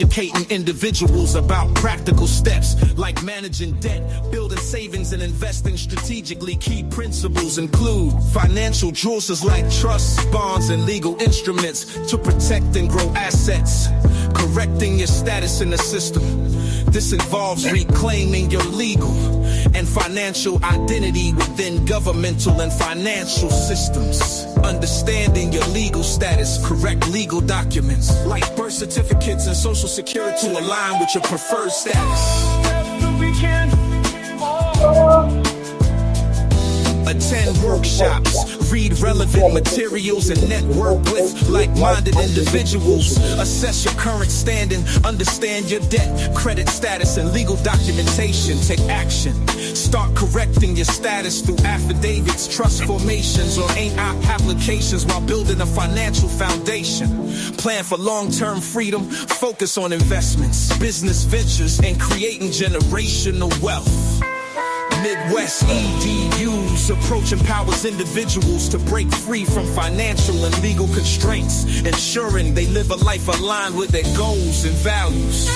Educating individuals about practical steps like managing debt, building savings, and investing strategically. Key principles include financial jewels like trusts, bonds, and legal instruments to protect and grow assets, correcting your status in the system. This involves reclaiming your legal and financial identity within governmental and financial systems. Understanding your legal status, correct legal documents like birth certificates and social security to align with your preferred status. Attend workshops, read relevant materials, and network with like-minded individuals. Assess your current standing, understand your debt, credit status, and legal documentation. Take action. Start correcting your status through affidavits, trust formations, or applications while building a financial foundation. Plan for long-term freedom, focus on investments, business ventures, and creating generational wealth. Midwest EDU's approach empowers individuals to break free from financial and legal constraints, ensuring they live a life aligned with their goals and values.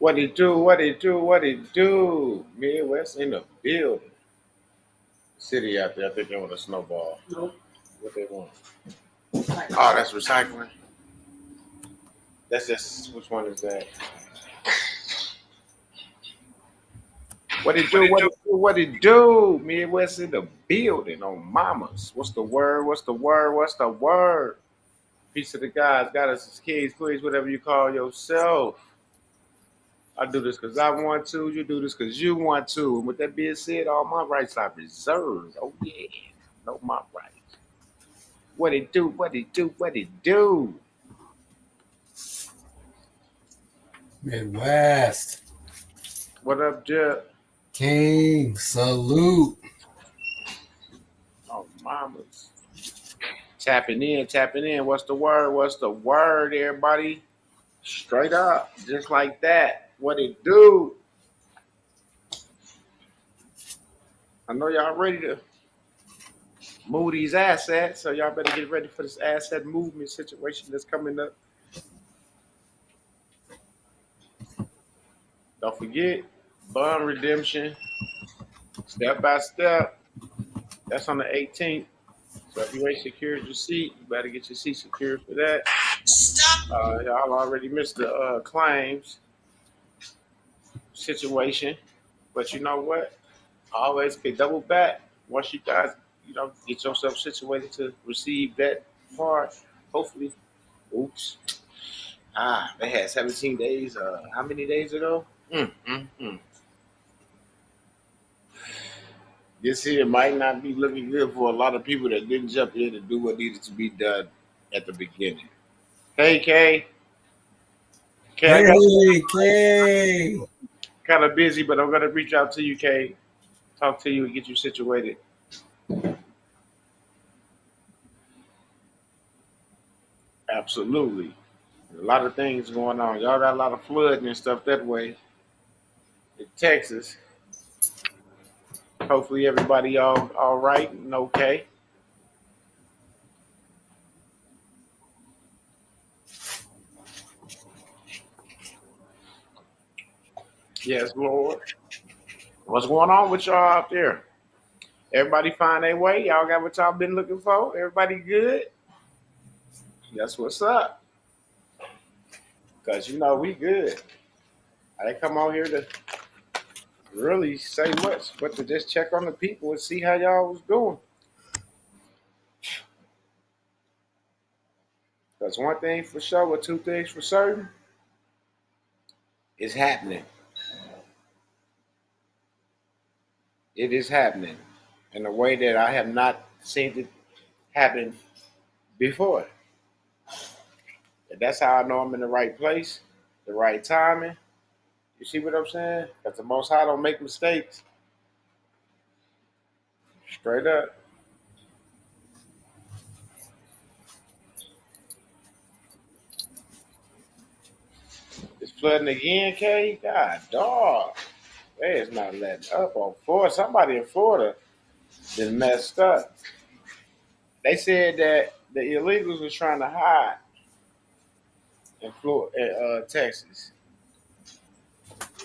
What it do, what it do, what it do. Midwest in the building. City out there, I think they want a snowball. Nope. What they want? Oh, that's recycling. That's just, which one is that? What it do, what it do, what it do. Midwest in the building on mamas. What's the word, what's the word, what's the word? Peace to the guys, goddesses, kids, please, whatever you call yourself. I do this because I want to. You do this because you want to. And with that being said, all my rights are reserved. Oh, yeah. Know my rights. What it do, what it do, what it do. Midwest. What up, Jeff? King, salute. Oh, mamas. Tapping in, tapping in. What's the word? What's the word, everybody? Straight up. Just like that. What it do? I know y'all ready to move these assets, so y'all better get ready for this asset movement situation that's coming up. Don't forget, bond redemption, step by step. That's on the 18th. So if you ain't secured your seat, you better get your seat secured for that. Y'all already missed the claims situation, but you know what? Always can double back once you guys, get yourself situated to receive that part. Hopefully, oops. They had 17 days. How many days ago? This here might not be looking good for a lot of people that didn't jump in and do what needed to be done at the beginning. Hey, Kay. Kay. Kind of busy, but I'm going to reach out to you, Kay. Talk to you and get you situated. Absolutely. A lot of things going on. Y'all got a lot of flooding and stuff that way in Texas. Hopefully everybody all right and okay. Yes, Lord. What's going on with y'all out there? Everybody find their way? Y'all got what y'all been looking for? Everybody good? That's what's up. Because, we good. I didn't come on here to really say much, but to just check on the people and see how y'all was doing. Because one thing for sure, or two things for certain, is happening. It is happening in a way that I have not seen it happen before. And that's how I know I'm in the right place, the right timing. You see what I'm saying? Because the Most High don't make mistakes. Straight up. It's flooding again, K? God, dog. They is not letting up on Florida. Somebody in Florida been messed up. They said that the illegals was trying to hide in Florida, Texas.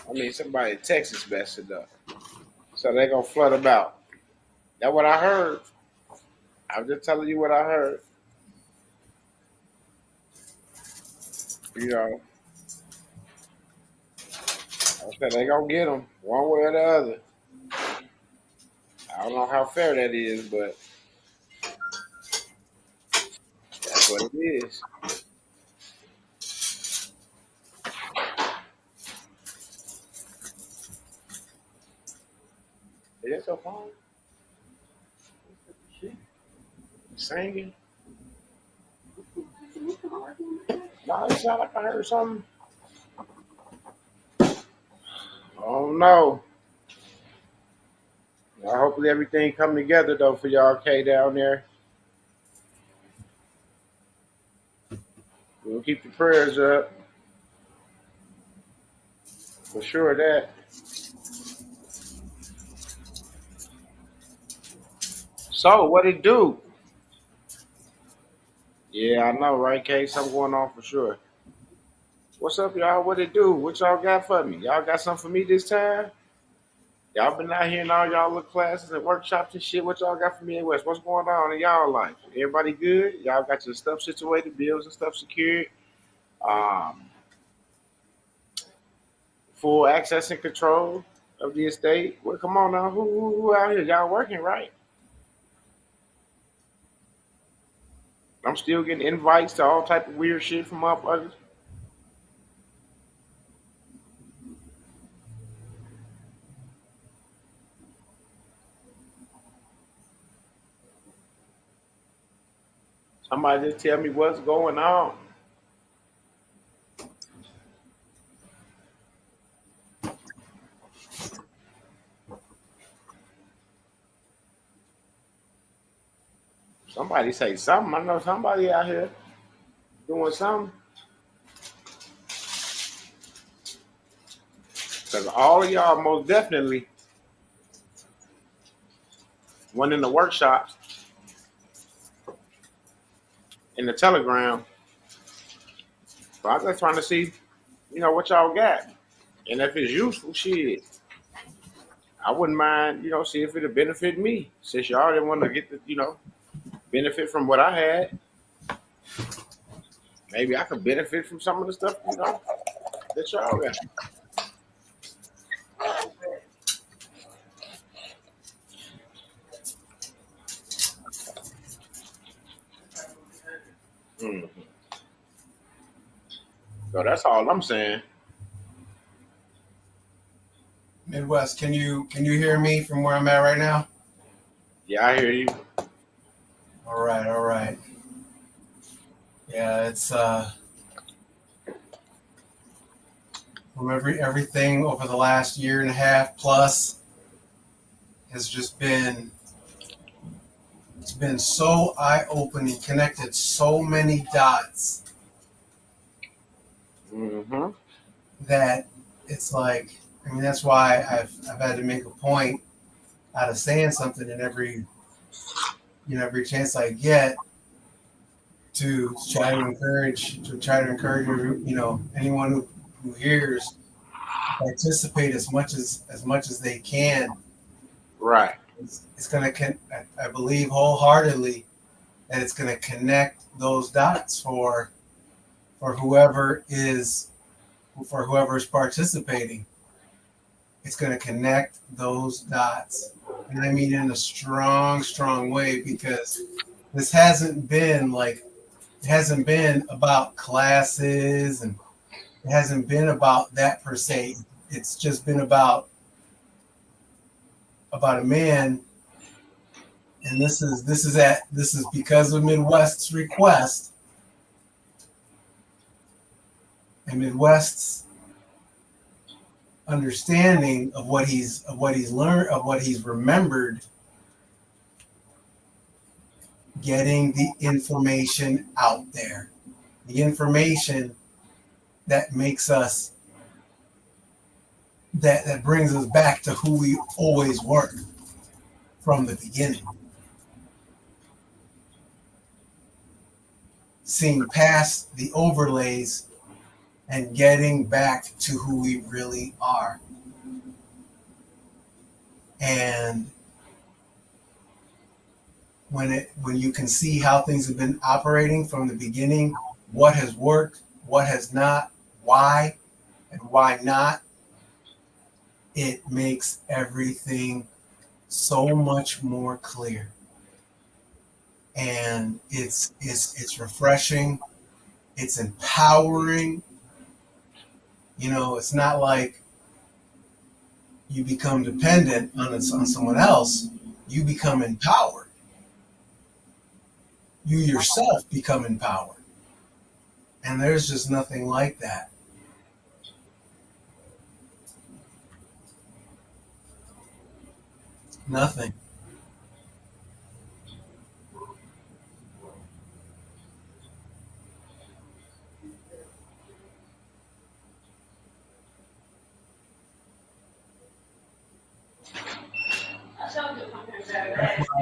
I mean, somebody in Texas messed it up. So they gonna flood them out. That's what I heard. I'm just telling you what I heard. You know, I said they gonna get them one way or the other. I don't know how fair that is, but that's what it is. Is that your phone? Singing? No, it sound like I heard something. Oh no. Well, hopefully everything come together though for y'all K down there. We'll keep the prayers up. For sure that. So what it do? Yeah, I know, right, K? Something going on for sure. What's up, y'all? What it do? What y'all got for me? Y'all got something for me this time? Y'all been out here in all y'all little classes and workshops and shit. What y'all got for me in West? What's going on in y'all life? Everybody good? Y'all got your stuff situated, bills and stuff secured? Um, full access and control of the estate? Well, come on now. Who out here? Y'all working, right? I'm still getting invites to all type of weird shit from motherfuckers. Somebody just tell me what's going on. Somebody say something. I know somebody out here doing something. Because all of y'all most definitely went in the workshops in the telegram. So I'm just trying to see, what y'all got. And if it's useful, shit, I wouldn't mind, see if it'll benefit me. Since y'all didn't want to get the, benefit from what I had, maybe I could benefit from some of the stuff, that y'all got. Mhm. So that's all I'm saying. Midwest, can you hear me from where I'm at right now? Yeah, I hear you. All right, all right. Yeah, it's from everything over the last year and a half plus has just been it's been so eye-opening, connected so many dots Mm-hmm. that it's like, I mean, that's why I've had to make a point out of saying something in every chance I get to try to encourage anyone who hears, participate as much as they can. Right. It's going to, I believe wholeheartedly that it's going to connect those dots for whoever is participating. It's going to connect those dots. And I mean in a strong, strong way, because this hasn't been about classes, and it hasn't been about that per se. It's just been about a man. And this is because of Midwest's request and Midwest's understanding of what he's learned, of what he's remembered, getting the information out there, the information that makes us, that brings us back to who we always were from the beginning. Seeing past the overlays and getting back to who we really are. And when you can see how things have been operating from the beginning, what has worked, what has not, why and why not, it makes everything so much more clear. And it's refreshing, it's empowering. You know, it's not like you become dependent on someone else. You become empowered. You yourself become empowered. And there's just nothing like that. Nothing.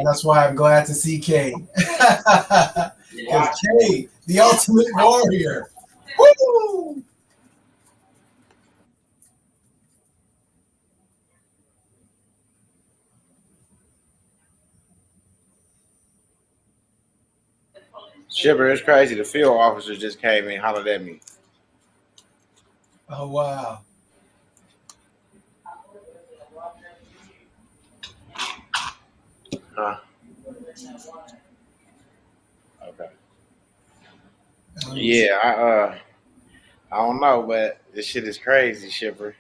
That's why I'm glad to see Kay. Because Kay, the ultimate warrior. Woo! Shipper, it's crazy. The field officer just came in, hollered at me. Oh, wow. Huh? Okay. Yeah, I don't know, but this shit is crazy, Shipper.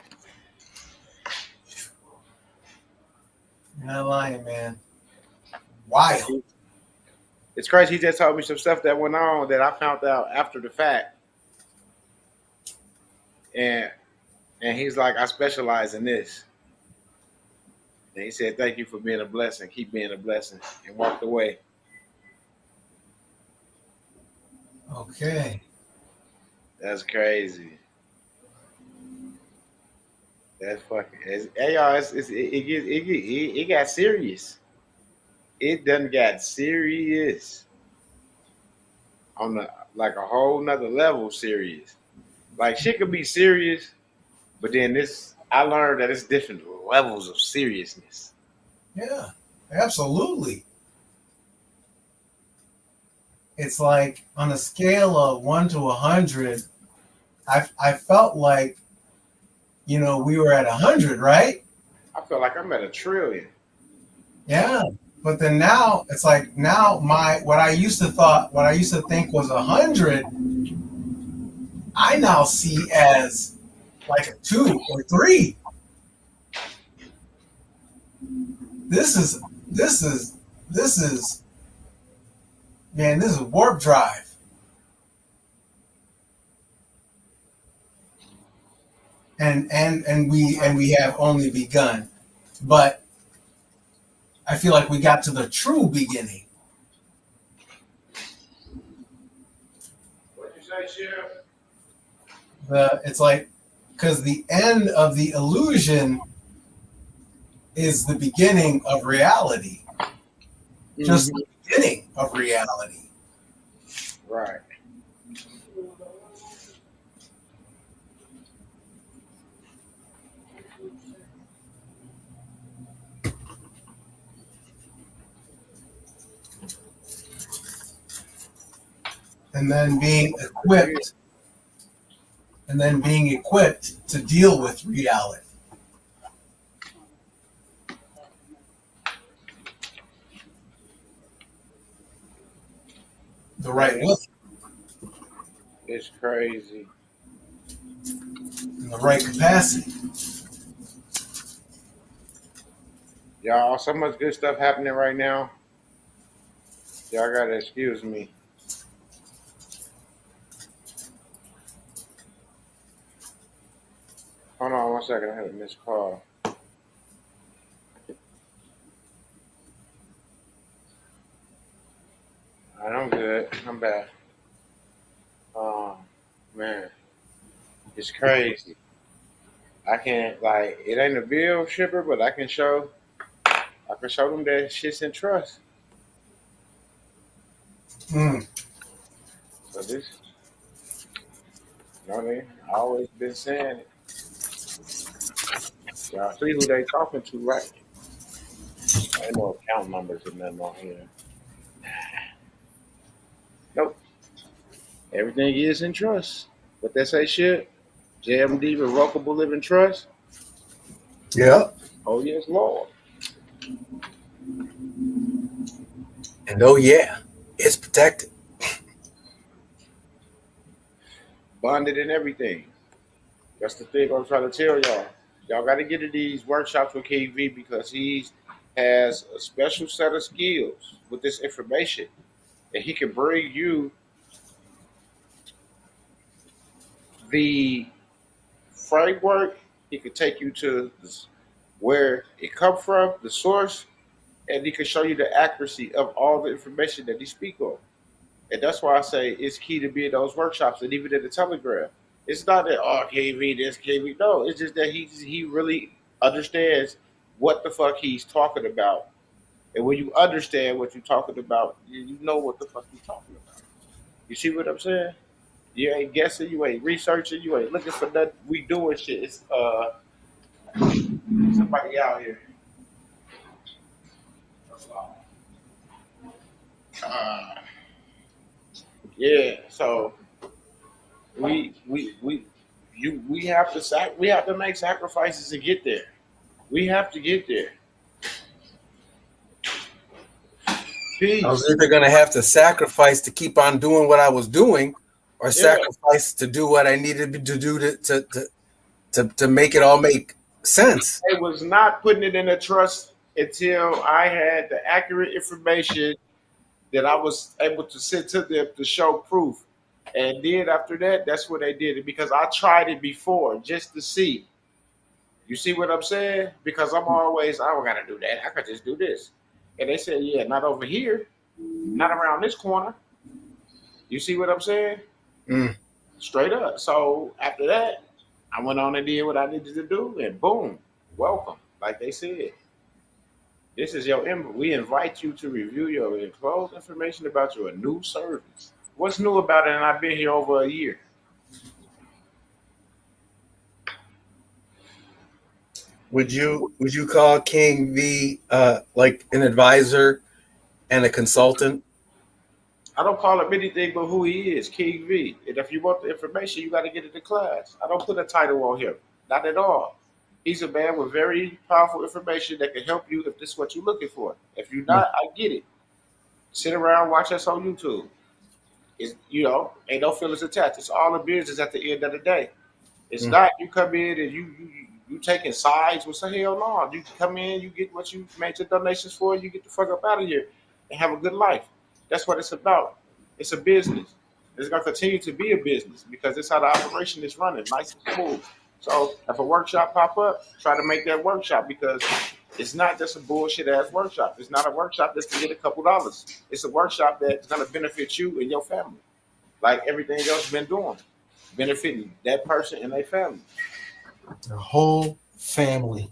You're not lying, man. Wild. It's crazy. He just told me some stuff that went on that I found out after the fact. And he's like, I specialize in this. And he said, thank you for being a blessing. Keep being a blessing. And walked away. Okay. That's crazy. That's fucking. Hey y'all, it got serious. It done got serious on a whole nother level serious. Like shit could be serious, but then I learned that it's different levels of seriousness. Yeah, absolutely. It's like on a scale of 1 to 100, I felt like, we were at 100, right? I feel like I'm at 1 trillion. Yeah. But then now it's like what I used to think was 100, I now see as like a 2 or 3. This is man, this is warp drive. And we have only begun. But I feel like we got to the true beginning. What'd you say, Sheriff? It's like, because the end of the illusion is the beginning of reality. Mm-hmm. Just the beginning of reality. Right. And then being equipped to deal with reality. the right way, It's crazy. in the right capacity. Y'all, so much good stuff happening right now. Y'all gotta excuse me. Hold on 1 second. I had a missed call. All right, I'm good. I'm back. Man, it's crazy. I can't like it ain't a bill shipper, but I can show them that shit's in trust. Mm. So this, you know what I mean? I always been saying it. Y'all see who they talking to, right? Ain't no account numbers or nothing on here. Nope. Everything is in trust. What they say shit? JMD Revocable Living Trust. Yeah. Oh yes, Lord. And oh yeah, it's protected. Bonded and everything. That's the thing I'm trying to tell y'all. Y'all got to get to these workshops with KV because he has a special set of skills with this information, and he can bring you the framework. He can take you to where it come from, the source, and he can show you the accuracy of all the information that he speak on. And that's why I say it's key to be in those workshops and even in the Telegram. It's not that KV this KV no. It's just that he really understands what the fuck he's talking about. And when you understand what you're talking about, you know what the fuck you're talking about. You see what I'm saying? You ain't guessing, you ain't researching, you ain't looking for nothing. We doing shit. It's somebody out here. Uh, yeah, so we have to we have to make sacrifices to get there. We have to get there. I was Peace. either going to have to sacrifice to keep on doing what I was doing, or Yeah. sacrifice to do what I needed to do to make it all make sense. I was not putting it in a trust until I had the accurate information that I was able to send to them to show proof. And then after that, that's what they did it because I tried it before just to see. You see what I'm saying? Because I'm always, I don't gotta do that. I could just do this. And they said, yeah, not over here, not around this corner. You see what I'm saying? Mm. Straight up. So after that, I went on and did what I needed to do, and boom, welcome. Like they said, this is your. We invite you to review your enclosed information about your new service. What's new about it? And I've been here over a year. Would you call King V like an advisor and a consultant? I don't call him anything but who he is, King V. And if you want the information, you got to get it to class. I don't put a title on him, not at all. He's a man with very powerful information that can help you if this is what you're looking for. If you're not, I get it. Sit around, watch us on YouTube. It's, ain't no feelings attached. It's all a business at the end of the day. It's not you come in and you taking sides. Well, say hell no. You come in, you get what you made your donations for, you get the fuck up out of here and have a good life. That's what it's about. It's a business. It's gonna continue to be a business because it's how the operation is running, nice and smooth. So if a workshop pop up, try to make that workshop because it's not just a bullshit ass workshop. It's not a workshop that's to get a couple dollars. It's a workshop that's gonna benefit you and your family, like everything else been doing, benefiting that person and their family. Their whole family,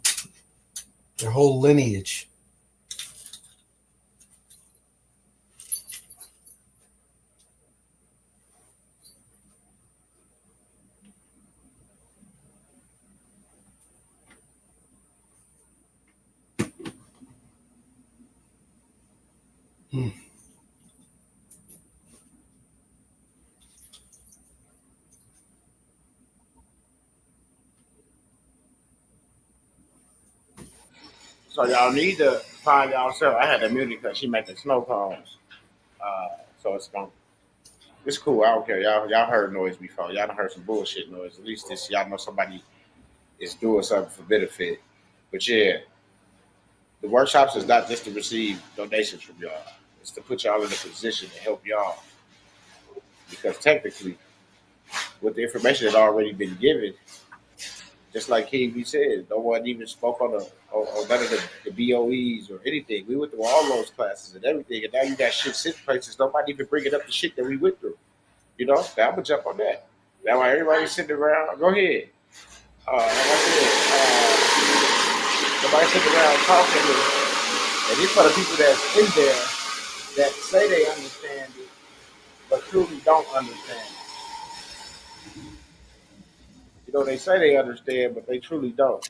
their whole lineage. Hmm. So y'all need to find yourself. I had to mute it because she making snow cones. So it's gonna It's cool. I don't care. Y'all heard noise before. Y'all done heard some bullshit noise. At least this y'all know somebody is doing something for benefit. But yeah, the workshops is not just to receive donations from y'all. It's to put y'all in a position to help y'all. Because technically, with the information that already been given, just like KB said, no one even spoke on none of the BOEs or anything. We went through all those classes and everything, and now you got shit sitting places. Nobody even bringing up the shit that we went through. You know, I'm gonna jump on that. Now, while everybody's sitting around, go ahead. Like I said, nobody sitting around talking, and these are the people that's in there that say they understand it, but truly don't understand it. You know, they say they understand, but they truly don't.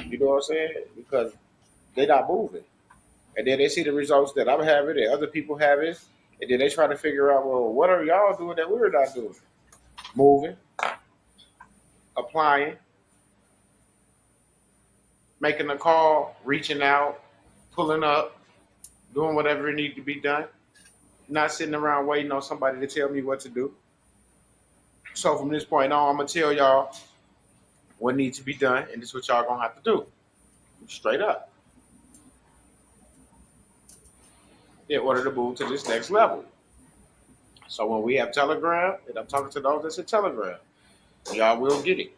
You know what I'm saying? Because they're not moving. And then they see the results that I'm having and other people having, and then they try to figure out, well, what are y'all doing that we're not doing? Moving, applying, making a call, reaching out, pulling up, doing whatever it needs to be done. Not sitting around waiting on somebody to tell me what to do. So from this point on, I'm gonna tell y'all what needs to be done, and this is what y'all gonna have to do. Straight up. In order to move to this next level. So when we have Telegram, and I'm talking to those that's in Telegram, y'all will get it.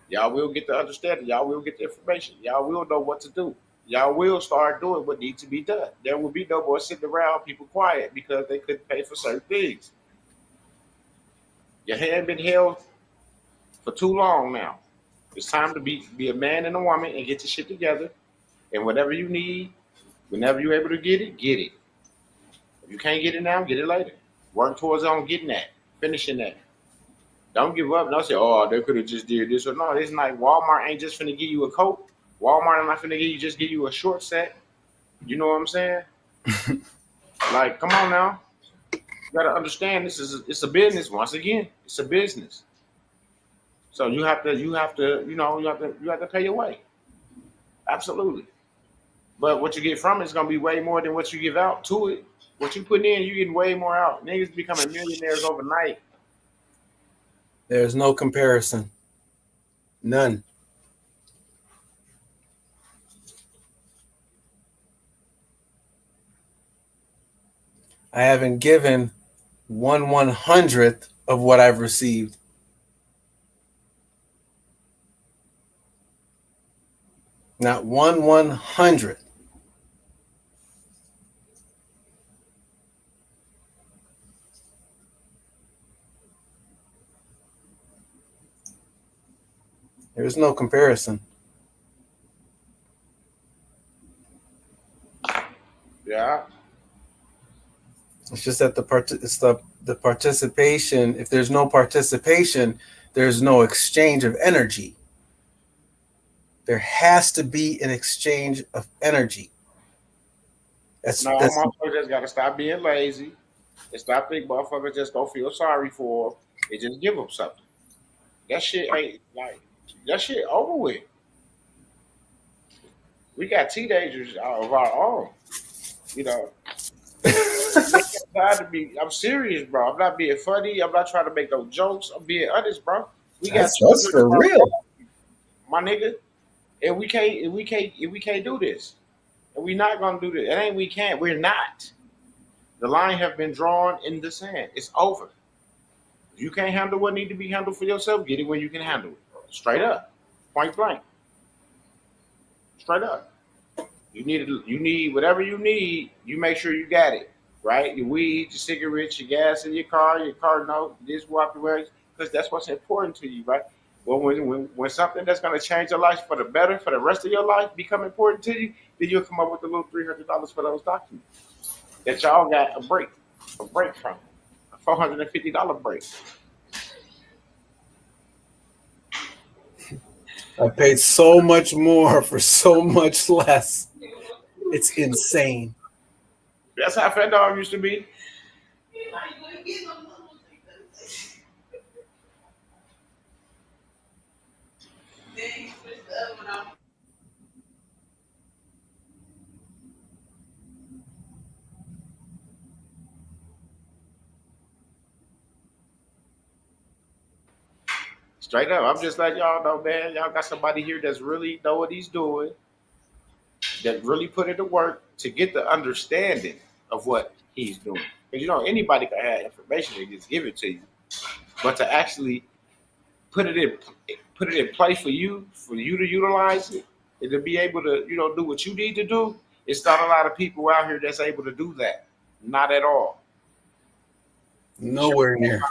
Y'all will get the understanding. Y'all will get the information. Y'all will know what to do. Y'all will start doing what needs to be done. There will be no more sitting around people quiet because they couldn't pay for certain things. Your hand been held for too long now. It's time to be a man and a woman and get your shit together. And whatever you need, whenever you're able to get it, get it. If you can't get it now, get it later. Work towards on getting that, finishing that. Don't give up. Don't say, oh, they could have just did this or no. It's like Walmart ain't just finna give you a coat. Walmart not finna give you a short set. You know what I'm saying? Like, come on now. You gotta understand it's a business. Once again, it's a business. So you have to you have to pay your way. Absolutely. But what you get from it is gonna be way more than what you give out to it. What you put in, you getting way more out. Niggas becoming millionaires overnight. There's no comparison. None. I haven't given 1/100th of what I've received. Not 1/100th. There's no comparison. Yeah. It's just that it's the participation. If there's no participation, there's no exchange of energy. There has to be an exchange of energy. That's No, that's motherfuckers just gotta stop being lazy and stop thinking motherfuckers just gonna feel sorry for them and just give them something. That shit ain't like that shit over with. We got teenagers of our own, you know. They ain't got time to be. I'm serious, bro. I'm not being funny. I'm not trying to make no jokes. I'm being honest, bro. We got that's children for of our real. own, my nigga, and we can't do this, and we not gonna do this. It ain't we can't. We're not. The line have been drawn in the sand. It's over. If you can't handle what need to be handled for yourself, get it when you can handle it. Straight up, point blank, straight up. You need whatever you need. You make sure you got it right. Your weed, your cigarettes, your gas in your car note, this walk away, because that's what's important to you, right? Well, when something that's gonna change your life for the better for the rest of your life become important to you, then you'll come up with a little $300 for those documents that y'all got a break from, a $450 break. I paid so much more for so much less. It's insane. That's how Fat Dog used to be. Straight up. I'm just letting y'all know, man. Y'all got somebody here that's really know what he's doing, that really put in the work to get the understanding of what he's doing. Because anybody can have information and just give it to you, but to actually put it in place for you to utilize it and to be able to do what you need to do. It's not a lot of people out here that's able to do that. Not at all. Nowhere near.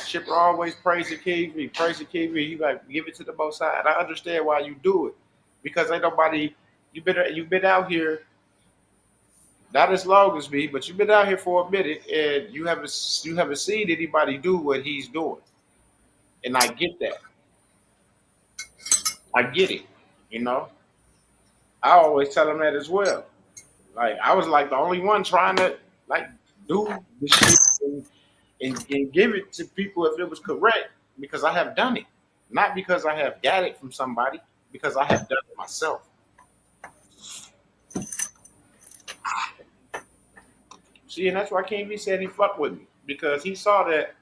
Shipper always praise the King. Praise the King. You got to give it to the Most High. And I understand why you do it, because ain't nobody. You've been out here, not as long as me, but you've been out here for a minute, and you haven't seen anybody do what he's doing. And I get that. I get it. I always tell them that as well. Like, I was like the only one trying to like do the shit and give it to people if it was correct, because I have done it. Not because I have got it from somebody, because I have done it myself. See, and that's why King V said he fucked with me, because he saw that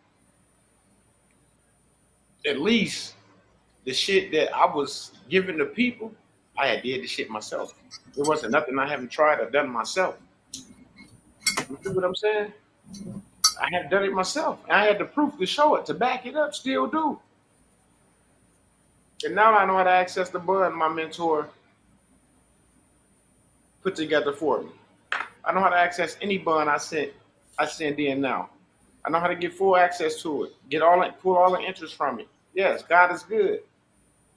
at least the shit that I was giving to people, I had did the shit myself. It wasn't nothing I haven't tried or done myself. You see what I'm saying? I had done it myself. I had the proof to show it, to back it up, still do. And now I know how to access the bun my mentor put together for me. I know how to access any bun I send in now. I know how to get full access to it. Pull all the interest from it. Yes, God is good.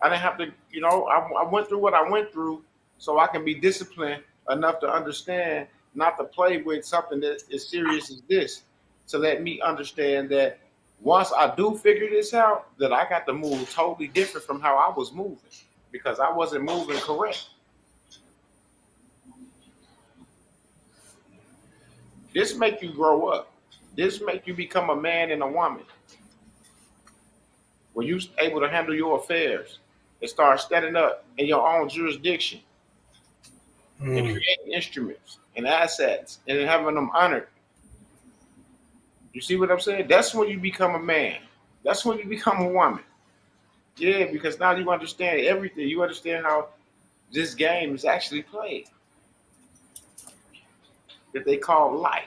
I didn't have to, I went through what I went through so I can be disciplined enough to understand not to play with something that is serious as this, to let me understand that once I do figure this out, that I got to move totally different from how I was moving, because I wasn't moving correct. This make you grow up. This make you become a man and a woman, where you're able to handle your affairs and start standing up in your own jurisdiction and creating instruments and assets and having them honored. You see what I'm saying? That's when you become a man. That's when you become a woman. Yeah, because now you understand everything. You understand how this game is actually played, that they call life.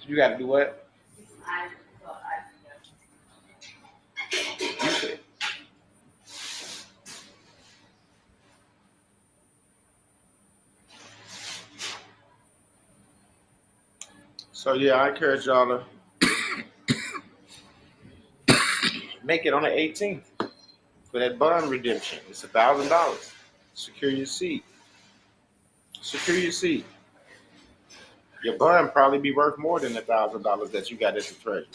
You got to do what? You said. So yeah, I encourage y'all to make it on the 18th for that bond redemption. It's $1,000. Secure your seat. Secure your seat. Your bond probably be worth more than $1,000 that you got at the treasury.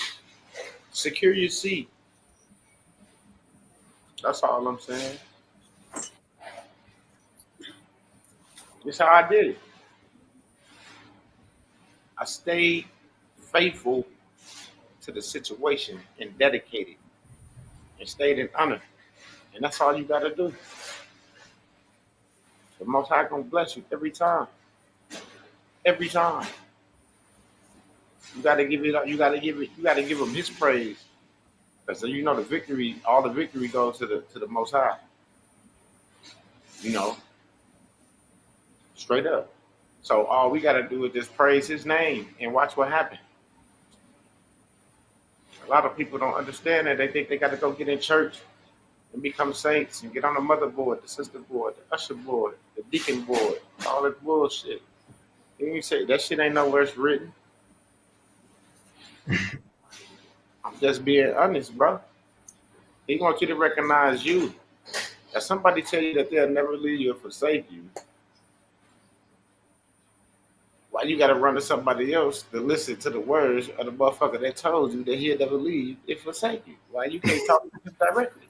Secure your seat. That's all I'm saying. This is how I did it. I stayed faithful to the situation and dedicated and stayed in honor. And that's all you got to do. The Most High gonna bless you every time. Every time. You gotta give it up. You gotta give him his praise. Because the victory, all the victory goes to the Most High. Straight up. So all we gotta do is just praise his name and watch what happens. A lot of people don't understand that. They think they gotta go get in church and become saints and get on the mother board, the sister board, the usher board, the deacon board, all that bullshit. You say that shit ain't nowhere it's written. I'm just being honest, bro. He wants you to recognize you. If somebody tell you that they'll never leave you or forsake you, why you gotta run to somebody else to listen to the words of the motherfucker that told you that he'll never leave and forsake you? Why you can't talk to him directly?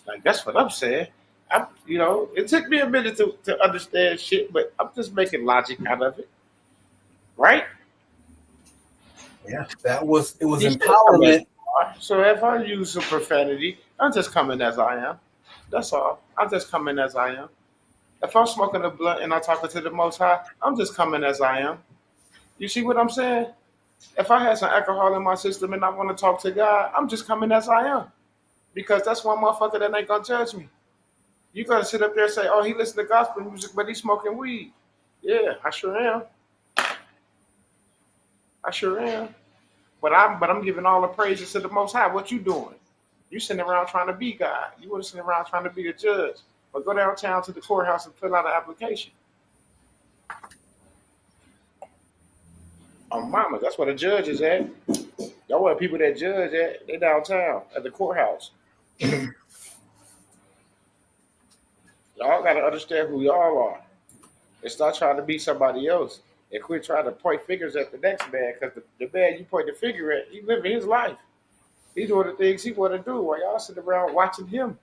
Like, that's what I'm saying. It took me a minute to understand shit, but I'm just making logic out of it. Right? Yeah, it was empowerment. So if I use some profanity, I'm just coming as I am. That's all. I'm just coming as I am. If I'm smoking a blunt and I'm talking to the Most High, I'm just coming as I am. You see what I'm saying? If I had some alcohol in my system and I want to talk to God, I'm just coming as I am. Because that's one motherfucker that ain't gonna judge me. You gotta sit up there and say, oh, he listen to gospel music, but he's smoking weed. Yeah, I sure am. I sure am. But I'm giving all the praises to the Most High. What you doing? You sitting around trying to be God. You want to sit around trying to be the judge. But go downtown to the courthouse and fill out an application. On mama, that's where the judge is at. Y'all where people that judge at. They downtown at the courthouse. Y'all gotta understand who y'all are. And start trying to be somebody else. And quit trying to point fingers at the next man. Because the man you point the finger at, he living his life. He doing the things he want to do while y'all sitting around watching him.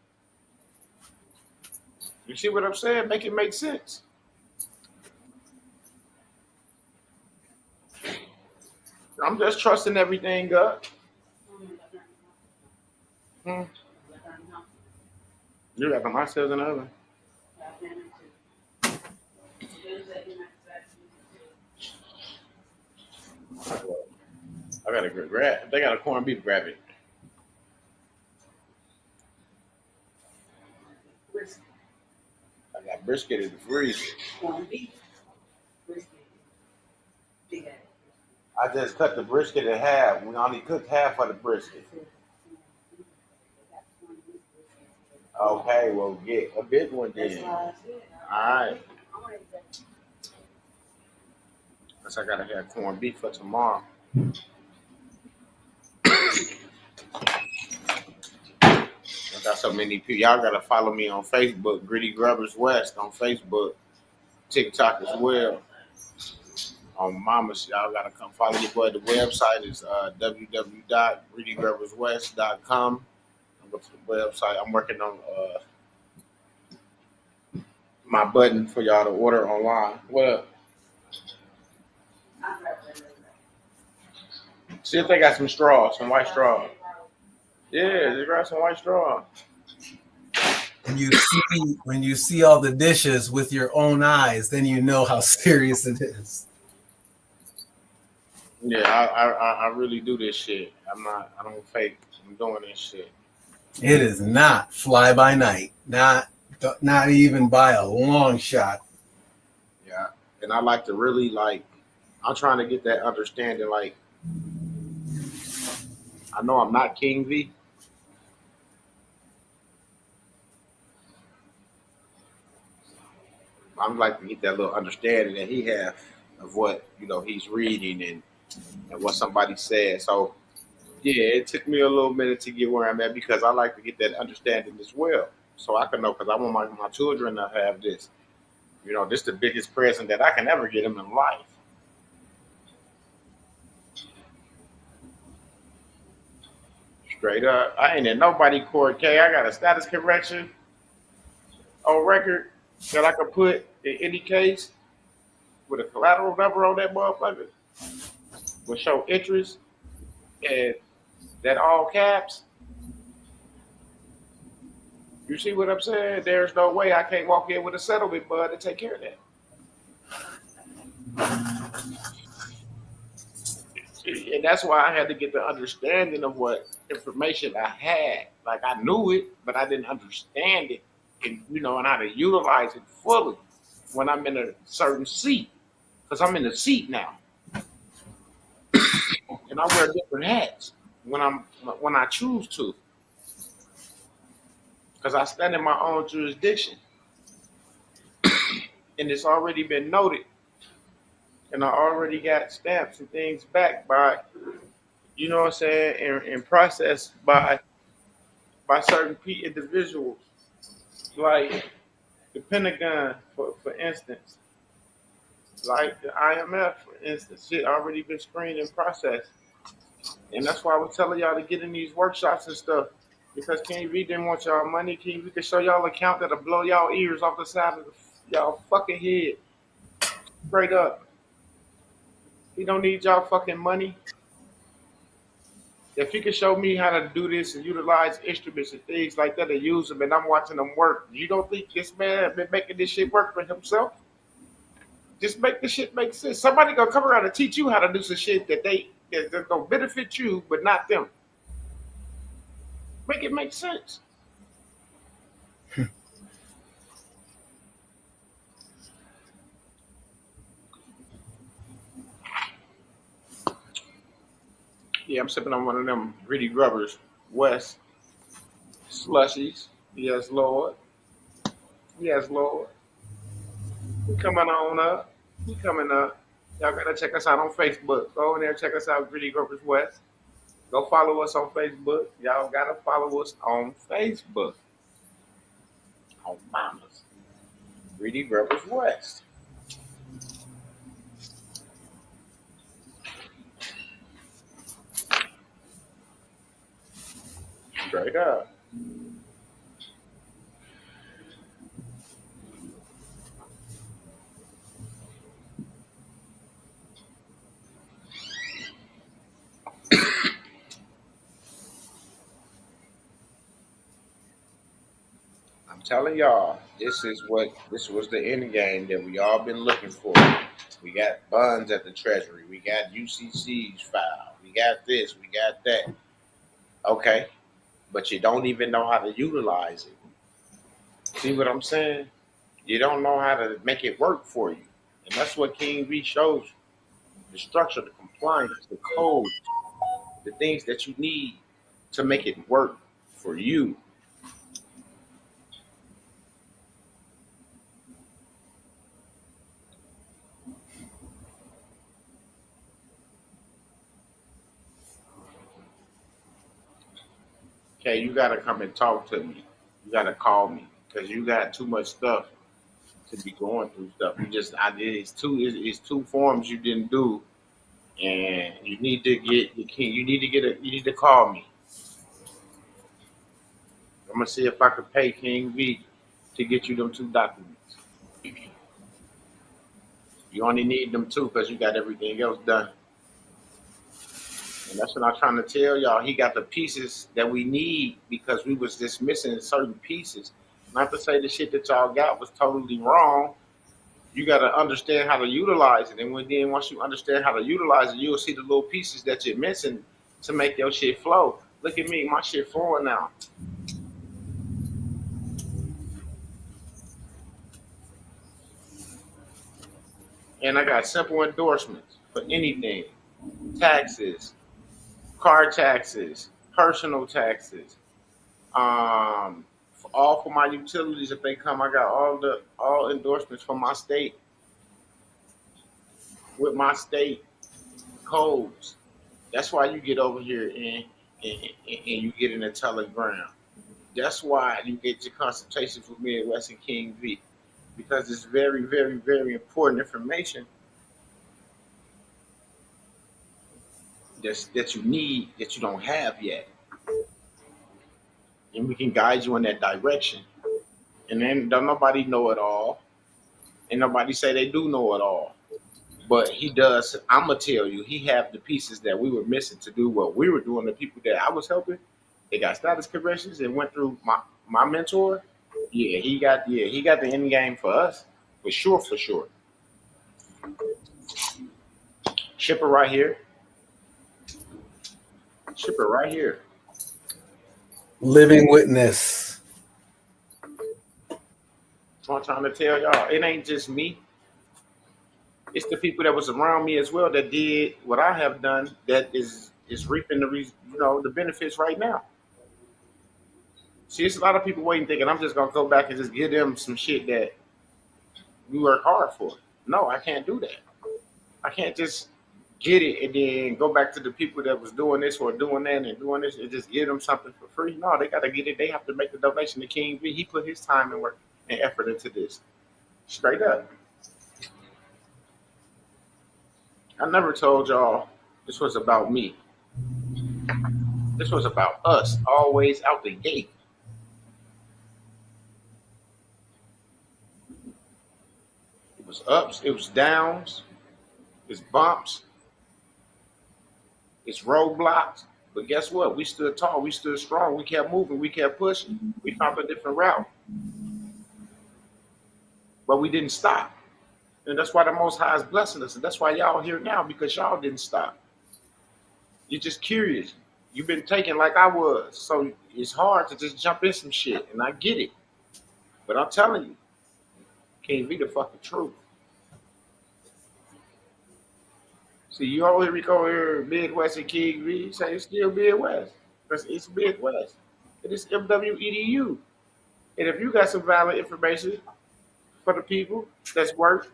You see what I'm saying? Make it make sense. I'm just trusting everything up. Hmm. You got the myself in the oven. I gotta grab. If they got a corned beef, grab it. I got brisket in the freezer. I just cut the brisket in half. We only cooked half of the brisket. Okay, well, get a big one then. All right. Guess I gotta have corned beef for tomorrow. I got so many people. Y'all gotta follow me on Facebook, Gritty Grubbers West on Facebook, TikTok as well. On Mama, y'all gotta come follow your boy. The website is www.grittygrubberswest.com. Go to the website. I'm working on my button for y'all to order online. What up? See if they got some straws, some white straw. Yeah, they got some white straw. When you see all the dishes with your own eyes, then you know how serious it is. Yeah, I really do this shit. I don't fake. I'm doing this shit. It is not fly by night. Not even by a long shot. Yeah. And I like to really I'm trying to get that understanding. Like, I know I'm not King V. I'm like to get that little understanding that he have of what, he's reading and what somebody said. So yeah, it took me a little minute to get where I'm at because I like to get that understanding as well. So I can know because I want my children to have this. This is the biggest present that I can ever get them in life. Straight up. I ain't in nobody court, K. I got a status correction on record that I could put in any case with a collateral number on that motherfucker. Will show interest and that all caps. You see what I'm saying? There's no way I can't walk in with a settlement, bud, to take care of that. And that's why I had to get the understanding of what information I had. Like I knew it, but I didn't understand it and how to utilize it fully when I'm in a certain seat. Because I'm in the seat now. And I wear different hats when I choose to. Because I stand in my own jurisdiction. And it's already been noted. And I already got stamps and things back by, and processed by certain individuals. Like the Pentagon, for instance. Like the IMF, for instance. Shit already been screened and processed. And that's why I was telling y'all to get in these workshops and stuff. Because King V didn't want y'all money. King V could show y'all an account that'll blow y'all ears off the side of y'all fucking head. Straight up. He don't need y'all fucking money. If he can show me how to do this and utilize instruments and things like that and use them, and I'm watching them work, you don't think this man been making this shit work for himself? Just make the shit make sense. Somebody gonna come around and teach you how to do some shit that's gonna benefit you, but not them. Make it make sense. Yeah, I'm sipping on one of them gritty grubbers, West slushies. Yes, Lord. Yes, Lord. We coming on up. We coming up. Y'all gotta check us out on Facebook. Go in there, check us out, Gritty Grubbers West. Go follow us on Facebook. Y'all gotta follow us on Facebook. On Mamas. Gritty Grubbers West. Straight up. I'm telling y'all, this was the end game that we all been looking for. We got buns at the Treasury. We got UCC's filed. We got this. We got that. Okay, but you don't even know how to utilize it. See what I'm saying? You don't know how to make it work for you, and that's what King V shows you: the structure, the compliance, the code, the things that you need to make it work for you. Okay, you gotta come and talk to me. You gotta call me because you got too much stuff to be going through stuff. You just I did it's two forms you didn't do, and you need to get you can you need to get a you need to call me. I'm gonna see if I can pay King V to get you them two documents. You only need them two because you got everything else done. And that's what I'm trying to tell y'all. He got the pieces that we need because we was just missing certain pieces. Not to say the shit that y'all got was totally wrong. You got to understand how to utilize it. And then once you understand how to utilize it, you'll see the little pieces that you're missing to make your shit flow. Look at me, my shit flowing now. And I got simple endorsements for anything: taxes, car taxes, personal taxes, all for my utilities if they come. I got all endorsements from my state with my state codes. That's why you get over here and you get in a telegram. That's why you get your consultations with me at West and King V, because it's very, very, very important information that you need that you don't have yet, and we can guide you in that direction. And then don't nobody know it all, and nobody say they do know it all. But he does. I'm gonna tell you, he have the pieces that we were missing to do what we were doing. The people that I was helping, they got status corrections and went through my mentor. Yeah, he got the end game for us for sure, for sure. Shipper right here. Shipper right here. Living witness. That's what I'm trying to tell y'all. It ain't just me. It's the people that was around me as well that did what I have done that is reaping the benefits right now. See, it's a lot of people waiting thinking I'm just gonna go back and just give them some shit that we work hard for. No, I can't do that. I can't just get it and then go back to the people that was doing this or doing that and doing this and just give them something for free. No, they gotta get it. They have to make the donation to King V. He put his time and work and effort into this. Straight up. I never told y'all this was about me. This was about us, always out the gate. It was ups, it was downs, it's bumps, it's roadblocks, But guess what? We stood tall. We stood strong. We kept moving. We kept pushing. We found a different route. But we didn't stop. And that's why the Most High is blessing us. And that's why y'all here now, because y'all didn't stop. You're just curious. You've been taken like I was. So it's hard to just jump in some shit. And I get it. But I'm telling you, can't be the fucking truth. See, you always go here, Midwest and King V, say it's still Midwest. Because it's Midwest. It is MWEDU. And if you got some valid information for the people that's worked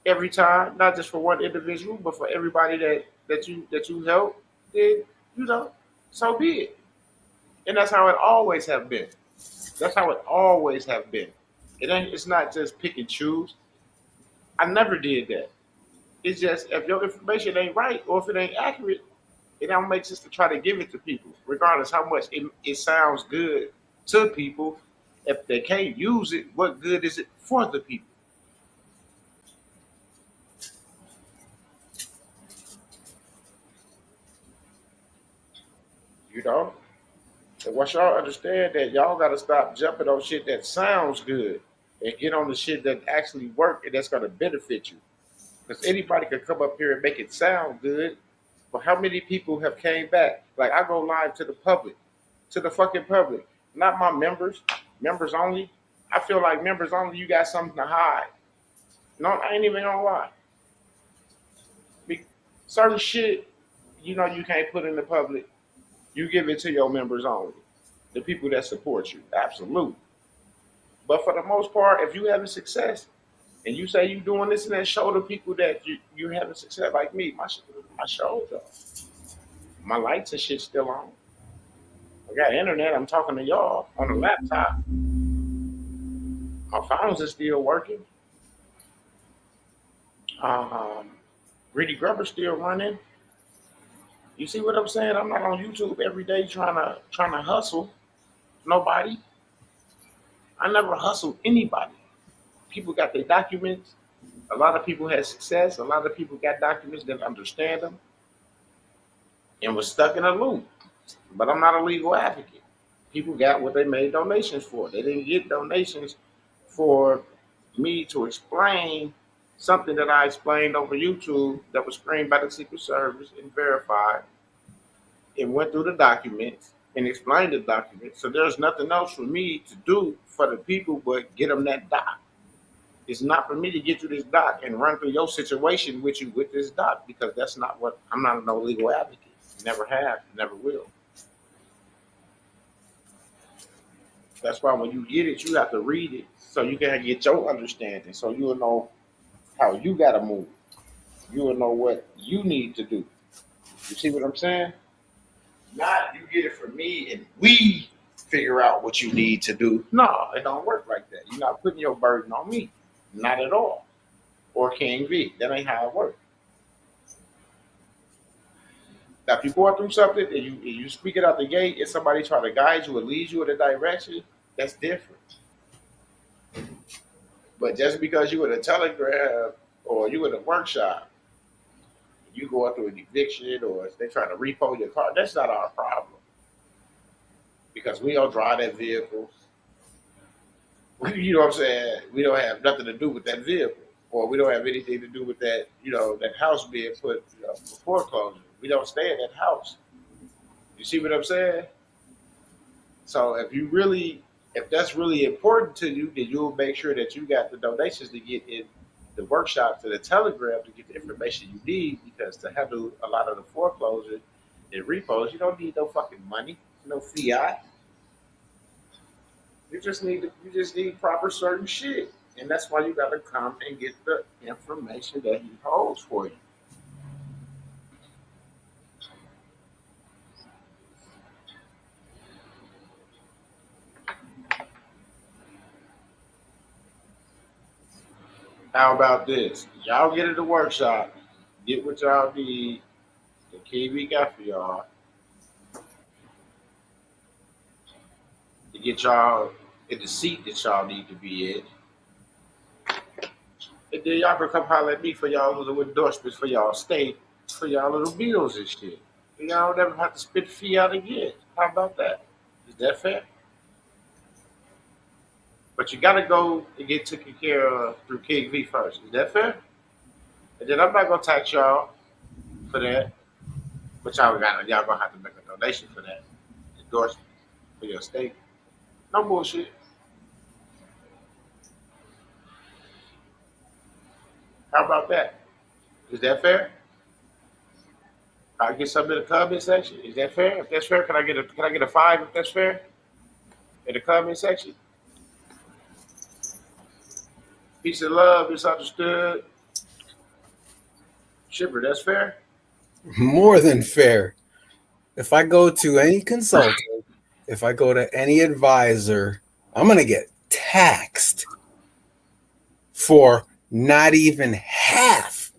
every time, not just for one individual, but for everybody that you help, then so be it. And that's how it always have been. That's how it always have been. It's not just pick and choose. I never did that. It's just if your information ain't right or if it ain't accurate, it don't make sense to try to give it to people, regardless how much it sounds good to people. If they can't use it, what good is it for the people? And once y'all understand that, y'all got to stop jumping on shit that sounds good and get on the shit that actually work and that's going to benefit you. Because anybody can come up here and make it sound good, but how many people have came back? Like, I go live to the public, to the fucking public, not my members only. I feel like members only, you got something to hide. No, I ain't even gonna lie. Certain shit, you can't put in the public. You give it to your members only, the people that support you, absolutely. But for the most part, if you having success and you say you doing this and that, show the people that you're having success. Like me, my show's up, my lights and shit still on. I got internet. I'm talking to y'all on the laptop. My phones are still working. Greedy Grubber's still running. You see what I'm saying? I'm not on YouTube every day trying to hustle nobody. I never hustled anybody. People got their documents. A lot of people had success. A lot of people got documents, didn't understand them, and was stuck in a loop. But I'm not a legal advocate. People got what they made donations for. They didn't get donations for me to explain something that I explained over YouTube that was screened by the Secret Service and verified and went through the documents and explained the documents. So there's nothing else for me to do for the people but get them that doc. It's not for me to get you this doc and run through your situation with you with this doc, because that's not what, I'm not no legal advocate. Never have, never will. That's why when you get it, you have to read it so you can get your understanding, so you'll know how you got to move. You will know what you need to do. You see what I'm saying? Not you get it from me and we figure out what you need to do. No, it don't work like that. You're not putting your burden on me. Not at all. Or King V. That ain't how it works. Now, if you're going through something and you speak it out the gate and somebody try to guide you or lead you in a direction, that's different. But just because you in a telegram or you in a workshop, you go through an eviction or they trying to repo your car, that's not our problem. Because we don't drive that vehicle. You know what I'm saying? We don't have nothing to do with that vehicle. Or we don't have anything to do with that, that house being put for foreclosure. We don't stay in that house. You see what I'm saying? So if that's really important to you, then you'll make sure that you got the donations to get in the workshop to the Telegram to get the information you need, because to handle a lot of the foreclosure and repos, you don't need no fucking money, no fiat. You just need proper certain shit. And that's why you gotta come and get the information that he holds for you. How about this? Y'all get in the workshop, get what y'all need, the KV got for y'all, to get y'all in the seat that y'all need to be in. And then y'all can come holler at me for y'all little endorsements for y'all state, for y'all little bills and shit. Y'all never have to spit the fee out again. How about that? Is that fair? But you gotta go and get taken care of through King V first. Is that fair? And then I'm not gonna tax y'all for that. But y'all gonna have to make a donation for that. Endorsement for your state. No bullshit. How about that? Is that fair? I get something in the comment section. Is that fair? If that's fair, can I get a 5 if that's fair? In the comment section. Peace and love, misunderstood. Shipper, that's fair? More than fair. If I go to any consultant, if I go to any advisor, I'm going to get taxed for not even half,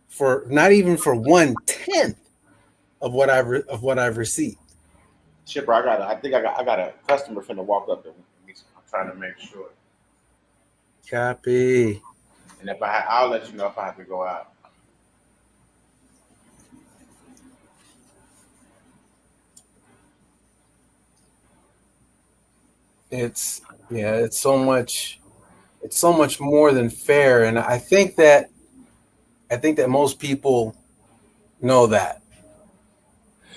for not even for 1/10 of what I've received. Shipper, I think I got a customer finna walk up there. I'm trying to make sure. Copy. And I'll let you know if I have to go out. It's so much more than fair, and I think that most people know that.